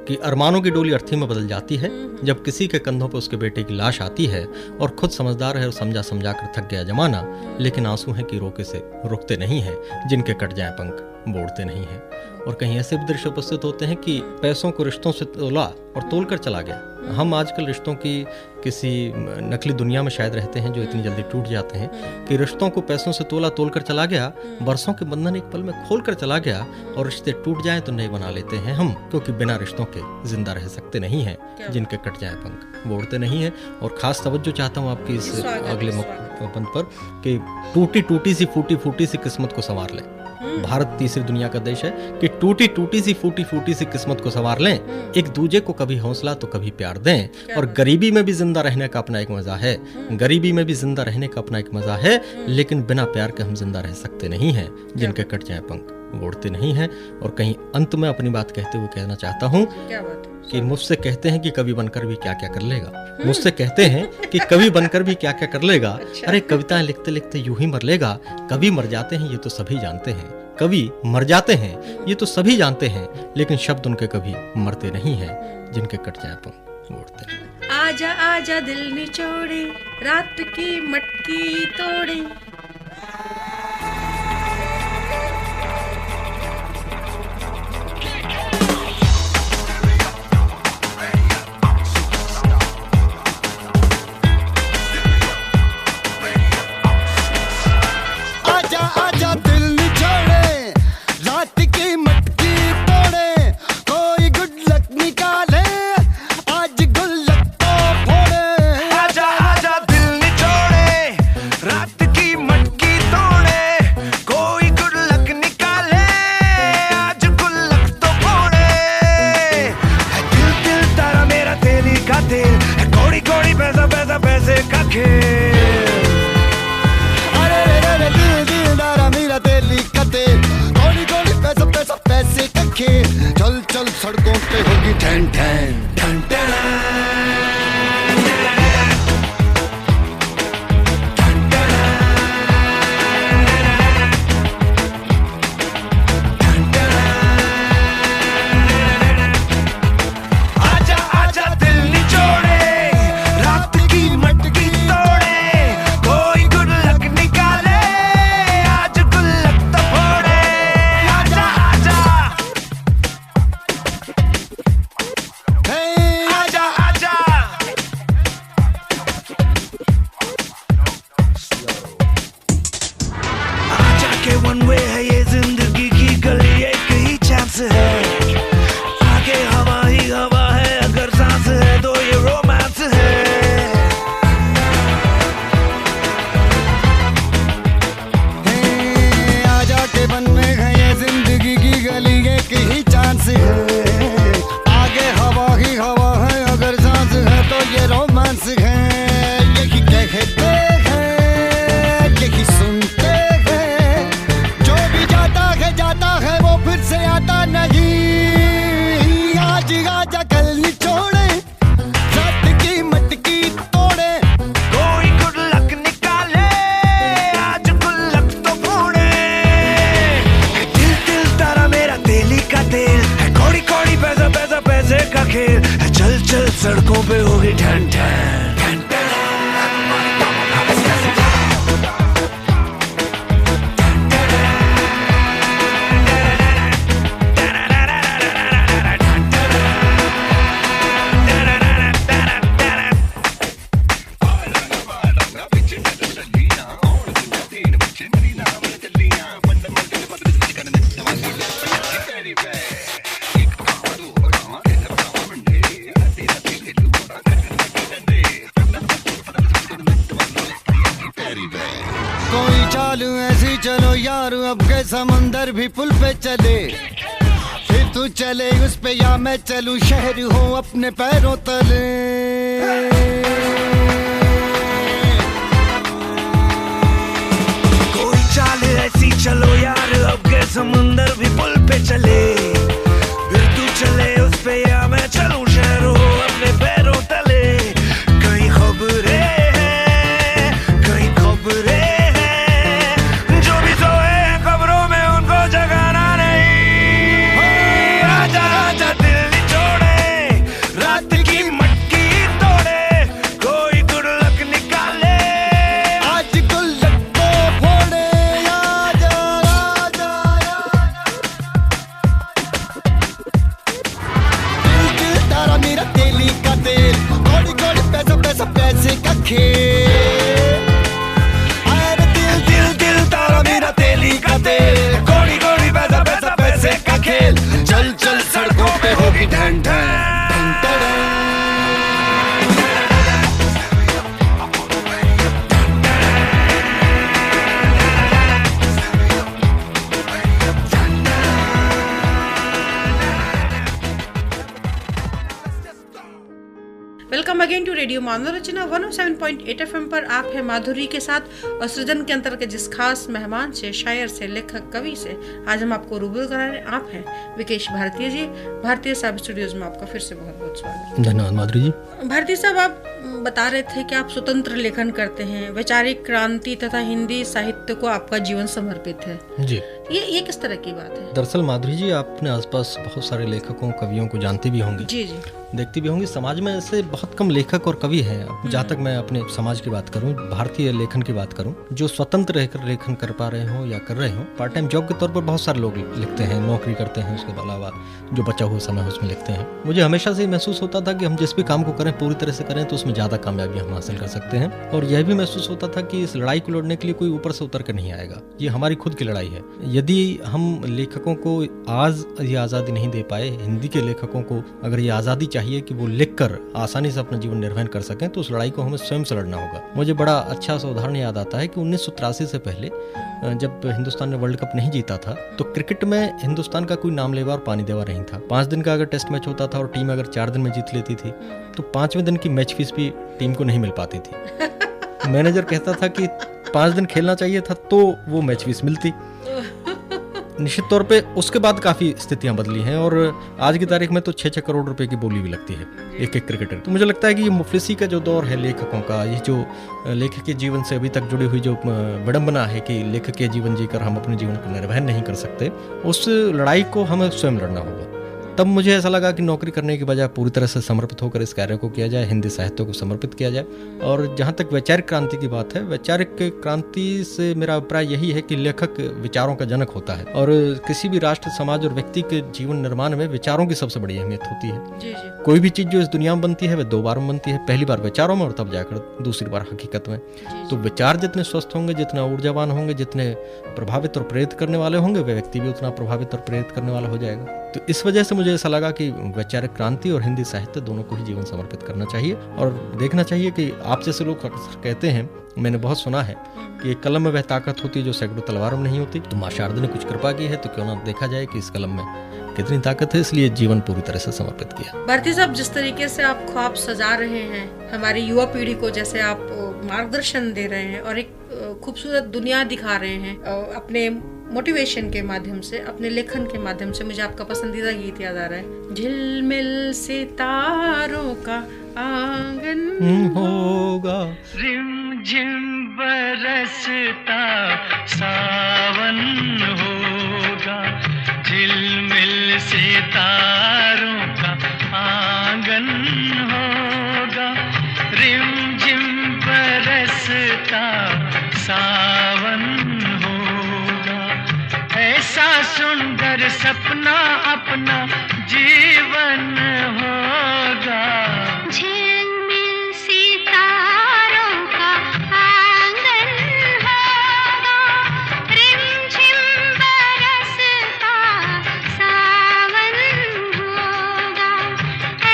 कि अरमानों की डोली अर्थी में बदल जाती है जब किसी के कंधों पर उसके बेटे की लाश आती है, और खुद समझदार है और समझा कर थक गया जमाना, लेकिन आंसू है कि रोके से रुकते नहीं है, जिनके कट जाए पंख बोड़ते नहीं हैं। और कहीं ऐसे भी दृश्य उपस्थित होते हैं कि पैसों को रिश्तों से तोला और तोल कर चला गया। हम आजकल रिश्तों की किसी नकली दुनिया में शायद रहते हैं जो इतनी जल्दी टूट जाते हैं कि रिश्तों को पैसों से तोला, तोल कर चला गया, बरसों के बंधन एक पल में खोल कर चला गया और रिश्ते टूट जाएं तो नए बना लेते हैं हम, क्योंकि बिना रिश्तों के जिंदा रह सकते नहीं हैं जिनके कट जाए पंख, बोड़ते नहीं हैं। और खास तवज्जो चाहता हूँ आपकी इस अगले पंथ पर कि टूटी टूटी सी फूटी फूटी सी किस्मत को संवार लें। भारत तीसरी दुनिया का देश है कि टूटी टूटी सी फूटी फूटी सी किस्मत को संवार लें, एक दूजे को कभी हौसला तो कभी प्यार दें। और गरीबी में भी जिंदा रहने का अपना एक मजा है, गरीबी में भी जिंदा रहने का अपना एक मजा है, लेकिन बिना प्यार के हम जिंदा रह सकते नहीं हैं जिनके कट जाए पंख, बोड़ते नहीं हैं। और कहीं अंत में अपनी बात कहते हुए कहना चाहता हूँ कि मुझसे कहते हैं कि कवि बनकर भी क्या क्या कर लेगा, मुझसे कहते हैं कि कवि बनकर भी क्या क्या कर लेगा। अरे कविताएं लिखते लिखते यूं ही मर लेगा। कवि मर जाते हैं ये तो सभी जानते हैं, कवि मर जाते हैं ये तो सभी जानते हैं, लेकिन शब्द उनके कभी मरते नहीं हैं जिनके कट जाए पंख, बोड़ते हैं। आजा आजा दिल निचोड़े, रात की मटकी तोड़े। चल चल सड़कों पे होगी ठन ठन ठन ठन। चल चल सड़कों पे होगी ठन ठन ठन ठन। ऐसी चलो यार अब के समंदर भी पुल पे चले, फिर तू चले उस पे या मैं चलूं, शहर हो अपने पैरों तले। कोई चाल ऐसी चलो यार अब के समंदर भी पुल पे चले, फिर तू चले उस पे या मैं चलूं, शहर हो अपने पैरों तले। कहीं खबरें हैं, कहीं खबरें ढन ढन ढन welcome again to radio Manav Rachna 107.8 FM पर आप है माधुरी के साथ और सृजन के अंतर्गत जिस खास मेहमान से, शायर से, लेखक, कवि से आज हम आपको रूबरू करा रहे हैं, आप हैं विकेश भारतीय जी। भारतीय साहब स्टूडियोज में आपका फिर से बहुत बहुत स्वागत। धन्यवाद माधुरी जी। भारतीय साहब, आप बता रहे थे कि आप स्वतंत्र लेखन करते हैं, वैचारिक क्रांति तथा हिंदी साहित्य को आपका जीवन समर्पित है जी। ये किस तरह की बात है? दरअसल माधुरी जी, आप अपने आसपास बहुत सारे लेखकों, कवियों को जानते भी होंगे। जी जी। देखती भी होंगी। समाज में ऐसे बहुत कम लेखक और कवि हैं। जहाँ तक मैं अपने समाज की बात करूँ, भारतीय लेखन की बात करूँ, जो स्वतंत्र रहकर लेखन कर पा रहे हो या कर रहे हो। पार्ट टाइम जॉब के तौर पर बहुत सारे लोग लिखते हैं, नौकरी करते हैं, उसके अलावा जो बचा हुआ समय है उसमें लिखते हैं। मुझे हमेशा से महसूस होता था कि हम जिस भी काम को करें पूरी तरह से करें तो उसमें ज़्यादा कामयाबी हम हासिल कर सकते हैं। और यह भी महसूस होता था कि इस लड़ाई को लड़ने के लिए कोई ऊपर से उतर कर नहीं आएगा, ये हमारी खुद की लड़ाई है। यदि हम लेखकों को आज ये आज़ादी नहीं दे पाए, हिंदी के लेखकों को अगर ये आज़ादी चाहिए कि वो लिख कर आसानी से अपना जीवन निर्वहन कर सकें, तो उस लड़ाई को हमें स्वयं से लड़ना होगा। मुझे बड़ा अच्छा सा उदाहरण याद आता है कि 1983 से पहले जब हिंदुस्तान ने वर्ल्ड कप नहीं जीता था, तो क्रिकेट में हिंदुस्तान का कोई नाम लेवा और पानी देवा नहीं था। 5 दिन का अगर टेस्ट मैच होता था और टीम अगर 4 दिन में जीत लेती थी, तो 5वें दिन की मैच फीस भी टीम को नहीं मिल पाती थी। मैनेजर कहता था कि 5 दिन खेलना चाहिए था तो वो मैच फीस मिलती। निश्चित तौर पे उसके बाद काफ़ी स्थितियां बदली हैं और आज की तारीख में तो 6-6 करोड़ रुपए की बोली भी लगती है एक एक क्रिकेटर। तो मुझे लगता है कि ये मुफलिसी का जो दौर है लेखकों का, ये जो लेखक के जीवन से अभी तक जुड़ी हुई जो विडंबना है कि लेखक के जीवन जीकर हम अपने जीवन का निर्वहन नहीं कर सकते, उस लड़ाई को हमें स्वयं लड़ना होगा। तब मुझे ऐसा लगा कि नौकरी करने के बजाय पूरी तरह से समर्पित होकर इस कार्य को किया जाए, हिंदी साहित्य को समर्पित किया जाए। और जहाँ तक वैचारिक क्रांति की बात है, वैचारिक क्रांति से मेरा अभिप्राय यही है कि लेखक विचारों का जनक होता है और किसी भी राष्ट्र, समाज और व्यक्ति के जीवन निर्माण में विचारों की सबसे बड़ी अहमियत होती है। जी जी। कोई भी चीज़ जो इस दुनिया में बनती है वह 2 बार में बनती है, पहली बार विचारों में और तब जाकर दूसरी बार हकीकत में। तो विचार जितने स्वस्थ होंगे, जितना ऊर्जावान होंगे, जितने प्रभावित और प्रेरित करने वाले होंगे, वह व्यक्ति भी उतना प्रभावित और प्रेरित करने वाला हो जाएगा। तो इस वजह से मुझे ऐसा लगा कि वैचारिक क्रांति और हिंदी साहित्य दोनों को ही जीवन समर्पित करना चाहिए और देखना चाहिए कि आप जैसे लोग अक्सर कहते हैं, मैंने बहुत सुना है कि एक कलम में वह ताकत होती है जो सैकड़ों तलवारों में नहीं होती। तो मां शारदा ने कुछ कृपा की है, तो क्यों ना देखा जाए कि इस कलम में कितनी ताकत है, इसलिए जीवन पूरी तरह से समर्पित किया। भारती साहब, जिस तरीके से आप ख्वाब सजा रहे हैं हमारी युवा पीढ़ी को, जैसे आप मार्गदर्शन दे रहे हैं और एक खूबसूरत दुनिया दिखा रहे हैं अपने मोटिवेशन के माध्यम से, अपने लेखन के माध्यम से, मुझे आपका पसंदीदा गीत याद आ रहा है, झिलमिल सितारों का आंगन होगा, रिमझिम बरसता सावन होगा, झिलमिल सितारों का आंगन होगा, रिमझिम बरसता सावन होगा, ऐसा सुंदर सपना अपना जीवन होगा, झिलमिल सितारों का आंगन होगा, रिमझिम बरसता सावन होगा,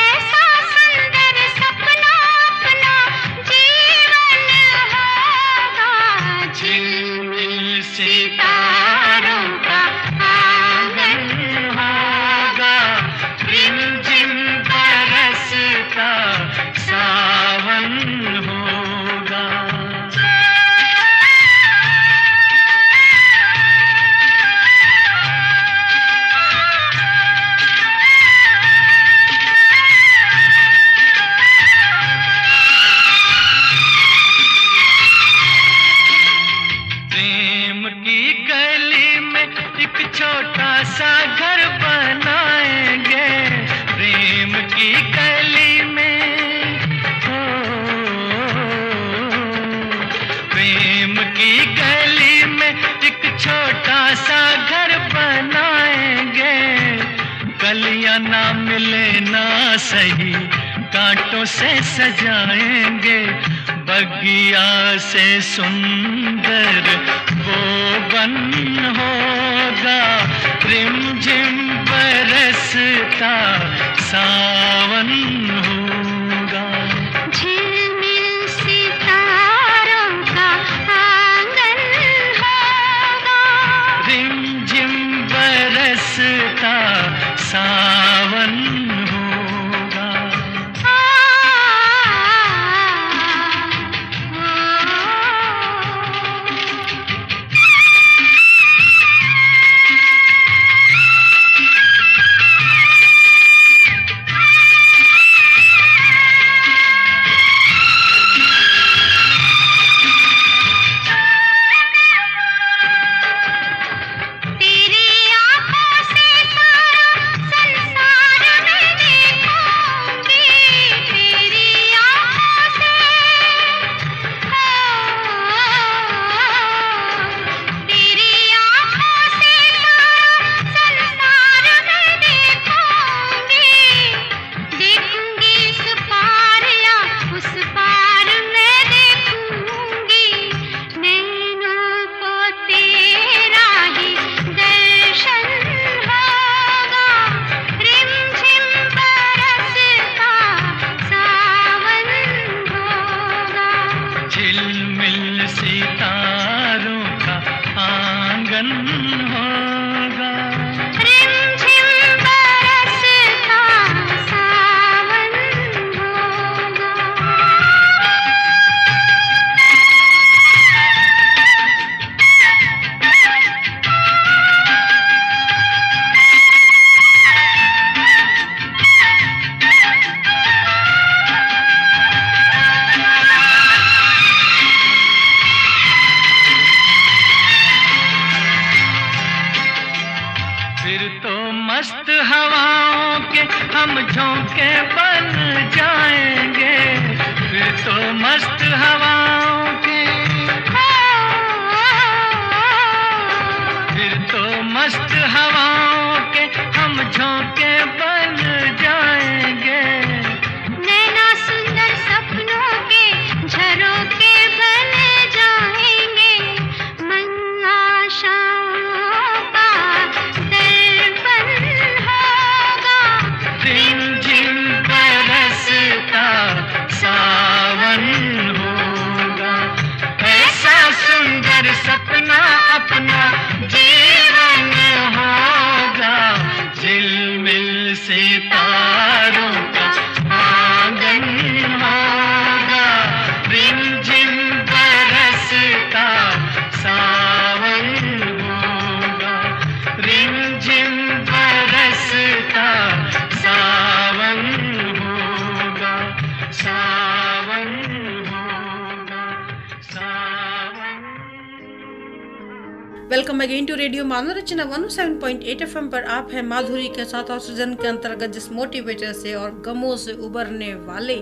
ऐसा सुंदर सपना अपना जीवन होगा, झिलमिल सितारों का आंगन होगा, रिमझिम बरसता सावन होगा। प्रेम की गली में एक छोटा सा घर बनाएंगे, प्रेम की गली में, प्रेम की गली में एक छोटा सा घर बनाएंगे, गलियां ना मिले ना सही कांटों से सजाएंगे, बगिया से सुंदर वो बन होगा, रिमझिम बरसता सावन होगा। झिलमिल सितारों का आंगन होगा। रिमझिम बरसता सावन होगा। तेरी आँखों से सारा संसार मैं देखूंगी। तेरी आँखों से तेरी आँखों से सारा संसार मैं देखूंगी। देखूंगी इस पार या उस पार मैं देखूंगी। नैनों को तेरा ही दर्शन होगा। रिमझिम बरसता सावन होगा। झिलमिल सितारों का आंगन होगा। रिमझिम बरसता सावन होगा। फिर तो मस्त हवाओं के हम झोंके बन जाएंगे। फिर तो मस्त हवाओं के फिर तो मस्त हवाओं के हम झोंके बन जाएंगे। नैना सुंदर सपनों के झरोखे बन जाएंगे। मन आशाओं का दर्पण होगा। रिमझिम बरसता सावन होगा। ऐसा सुंदर सपना अपना जीवन होगा। झिलमिल सितारों का आंगन होगा। रिमझिम बरसता सावन होगा। रिमझिम बरसता सावन होगा। सावन होगा। सावन। Welcome again to radio Manoranjan 107.8 FM पर आप हैं माधुरी के साथ और सृजन के अंतर्गत जिस मोटिवेटर से और गमों से उबरने वाले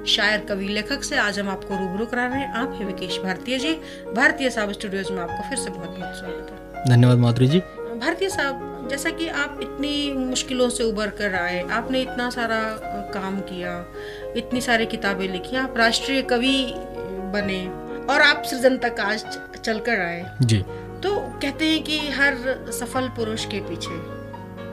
शायर कवि लेखक से आज हम आपको रूबरू करा रहे हैं। आप हैं विकेश भारतीय जी। भारतीय साहब स्टूडियोज में आपका फिर से बहुत बहुत स्वागत है। धन्यवाद माधुरी जी। भारतीय साहब, जैसा कि आप इतनी मुश्किलों से उबर कर आए, आपने इतना सारा काम किया, इतनी सारी किताबें लिखी, आप राष्ट्रीय कवि बने और आप सृजन तक आज चलकर आए जी। तो कहते हैं कि हर सफल पुरुष के पीछे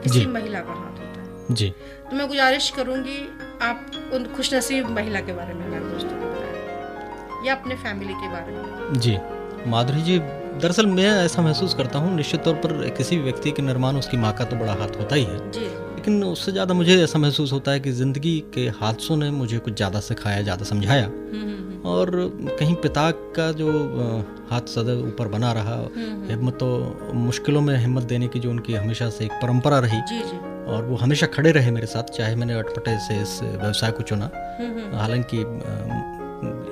किसी जी। महिला का हाथ होता है। जी। तो मैं गुजारिश करूंगी आप उन खुशनसीब महिला के बारे में मेरे दोस्तों को बताएं या अपने फैमिली के बारे में। जी माधुरी जी, दरअसल मैं ऐसा महसूस करता हूँ, निश्चित तौर पर किसी भी व्यक्ति के निर्माण उसकी माँ का तो बड़ा हाथ होता ही है, जी। लेकिन उससे ज़्यादा मुझे ऐसा महसूस होता है कि ज़िंदगी के हादसों ने मुझे कुछ ज़्यादा सिखाया, ज़्यादा समझाया। और कहीं पिता का जो हाथ सदैव ऊपर बना रहा, हिम्मत तो मुश्किलों में हिम्मत देने की जो उनकी हमेशा से एक परंपरा रही, जी जी। और वो हमेशा खड़े रहे मेरे साथ, चाहे मैंने अटपटे से इस व्यवसाय को चुना, हालांकि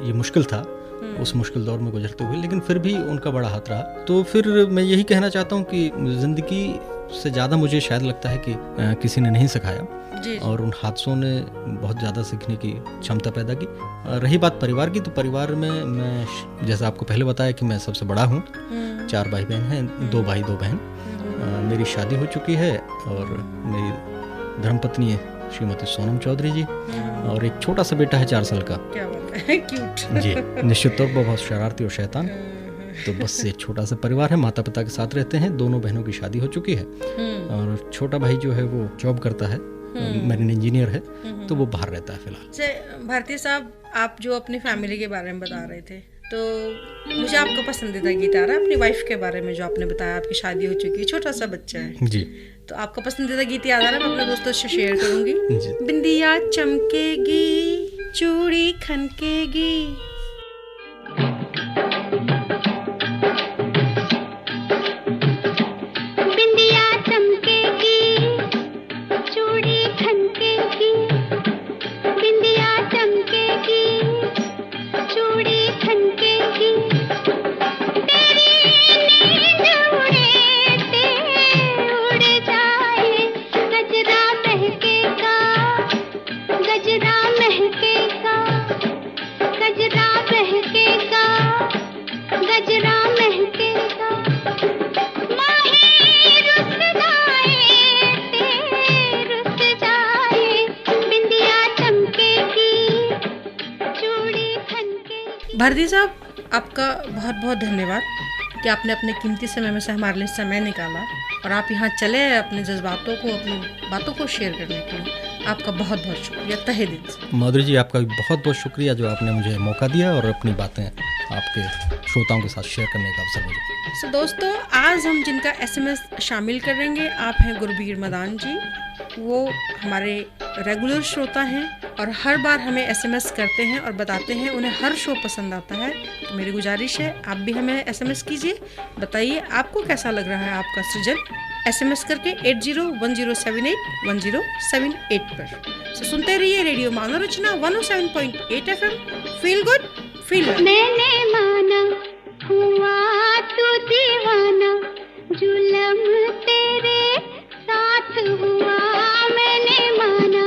ये मुश्किल था उस मुश्किल दौर में गुजरते हुए, लेकिन फिर भी उनका बड़ा हाथ रहा। तो फिर मैं यही कहना चाहता हूँ कि ज़िंदगी से ज़्यादा मुझे शायद लगता है कि किसी ने नहीं सिखाया, और उन हादसों ने बहुत ज़्यादा सीखने की क्षमता पैदा की। रही बात परिवार की, तो परिवार में मैं जैसा आपको पहले बताया कि मैं सबसे बड़ा हूँ, 4 भाई बहन हैं, 2 भाई 2 बहन। मेरी शादी हो चुकी है और मेरी धर्मपत्नी है श्रीमती सोनम चौधरी जी, और एक छोटा सा बेटा है 4 साल का। क्या बात है, क्यूट। जी, निश्चित तौर पर बहुत शरारती और शैतान। तो बस एक छोटा सा परिवार है, माता पिता के साथ रहते हैं। दोनों बहनों की शादी हो चुकी है और छोटा भाई जो है वो जॉब करता है मेरिन इंजीनियर है, तो वो बाहर रहता है फिलहाल। से भारती साहब, आप जो अपनी फैमिली के बारे में बता रहे थे, तो मुझे आपका पसंदीदा गीत आ रहा है अपनी वाइफ के बारे में, जो आपने बताया आपकी शादी हो चुकी है, छोटा सा बच्चा है जी। तो आपका पसंदीदा गीत याद आ रहा है, मैं अपने दोस्तों से शेयर करूंगी। जी। बिंदिया चमकेगी, चूड़ी खनकेगी, बिंदिया चमकेगी, चूड़ी खनकेगी, बिंदिया चमकेगी, चूड़ी खनकेगी, तेरी नींद उड़े ते उड़ जाए, गजरा महकेगा, गजरा महकेगा, गजरा महकेगा, गजरा महकेगा, माही रुस जाए ते रुस जाए, बिंदिया चमकेगी, चूड़ी खनकेगी। भारती साहब, आपका बहुत बहुत धन्यवाद कि आपने अपने कीमती समय में से हमारे लिए समय निकाला और आप यहाँ चले अपने जज्बातों को, अपनी बातों को शेयर करने के लिए। आपका बहुत बहुत शुक्रिया तहे दिल से। माधुरी जी, आपका भी बहुत बहुत शुक्रिया जो आपने मुझे मौका दिया और अपनी बातें आपके श्रोताओं के साथ शेयर करने का अवसर मुझे। तो दोस्तों, आज हम जिनका SMS शामिल करेंगे, आप हैं गुरबीर मदान जी। वो हमारे रेगुलर श्रोता हैं और हर बार हमें SMS करते हैं और बताते हैं उन्हें हर शो पसंद आता है। तो मेरी गुजारिश है, आप भी हमें SMS कीजिए, बताइए आपको कैसा लग रहा है आपका सृजन। SMS करके 8010781078 पर। तो सुनते रहिए radio Manav Rachna 107.8 FM। Feel good, feel good. मैंने माना हुआ तू दीवाना, जुलम तेरे साथ हुआ, मैंने माना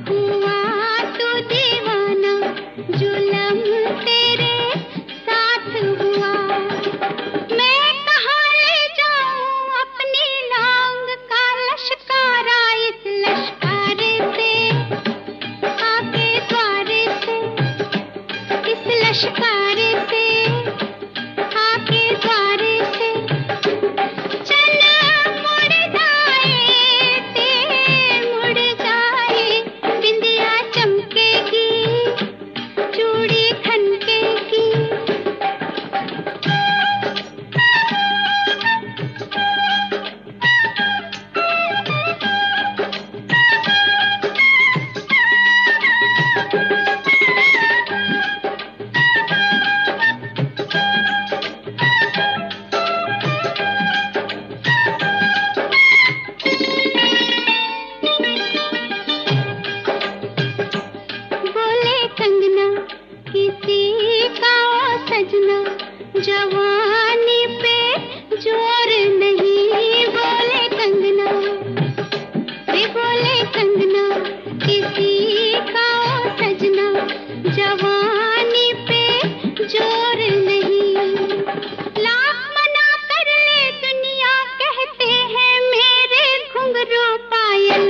हुआ तू दीवाना, जुलम तेरे साथ हुआ, मैं कहाँ ले जाऊं अपनी लांग का लश्कारा, इस लश्कारे से आके द्वारे से, इस लश्कारे से आके द्वारे से, चल मुड़ जाए ते मुड़ जाए, बिंदिया चमकेगी, चूड़ी खनकेगी। बोले कंगना किसी का ओ सजना, जवानी पे जोर नहीं, बोले कंगना, रे बोले कंगना किसी का ओ सजना, जवानी पे जोर नहीं, लाख मना कर ले दुनिया कहते हैं मेरे घुंघरू पायल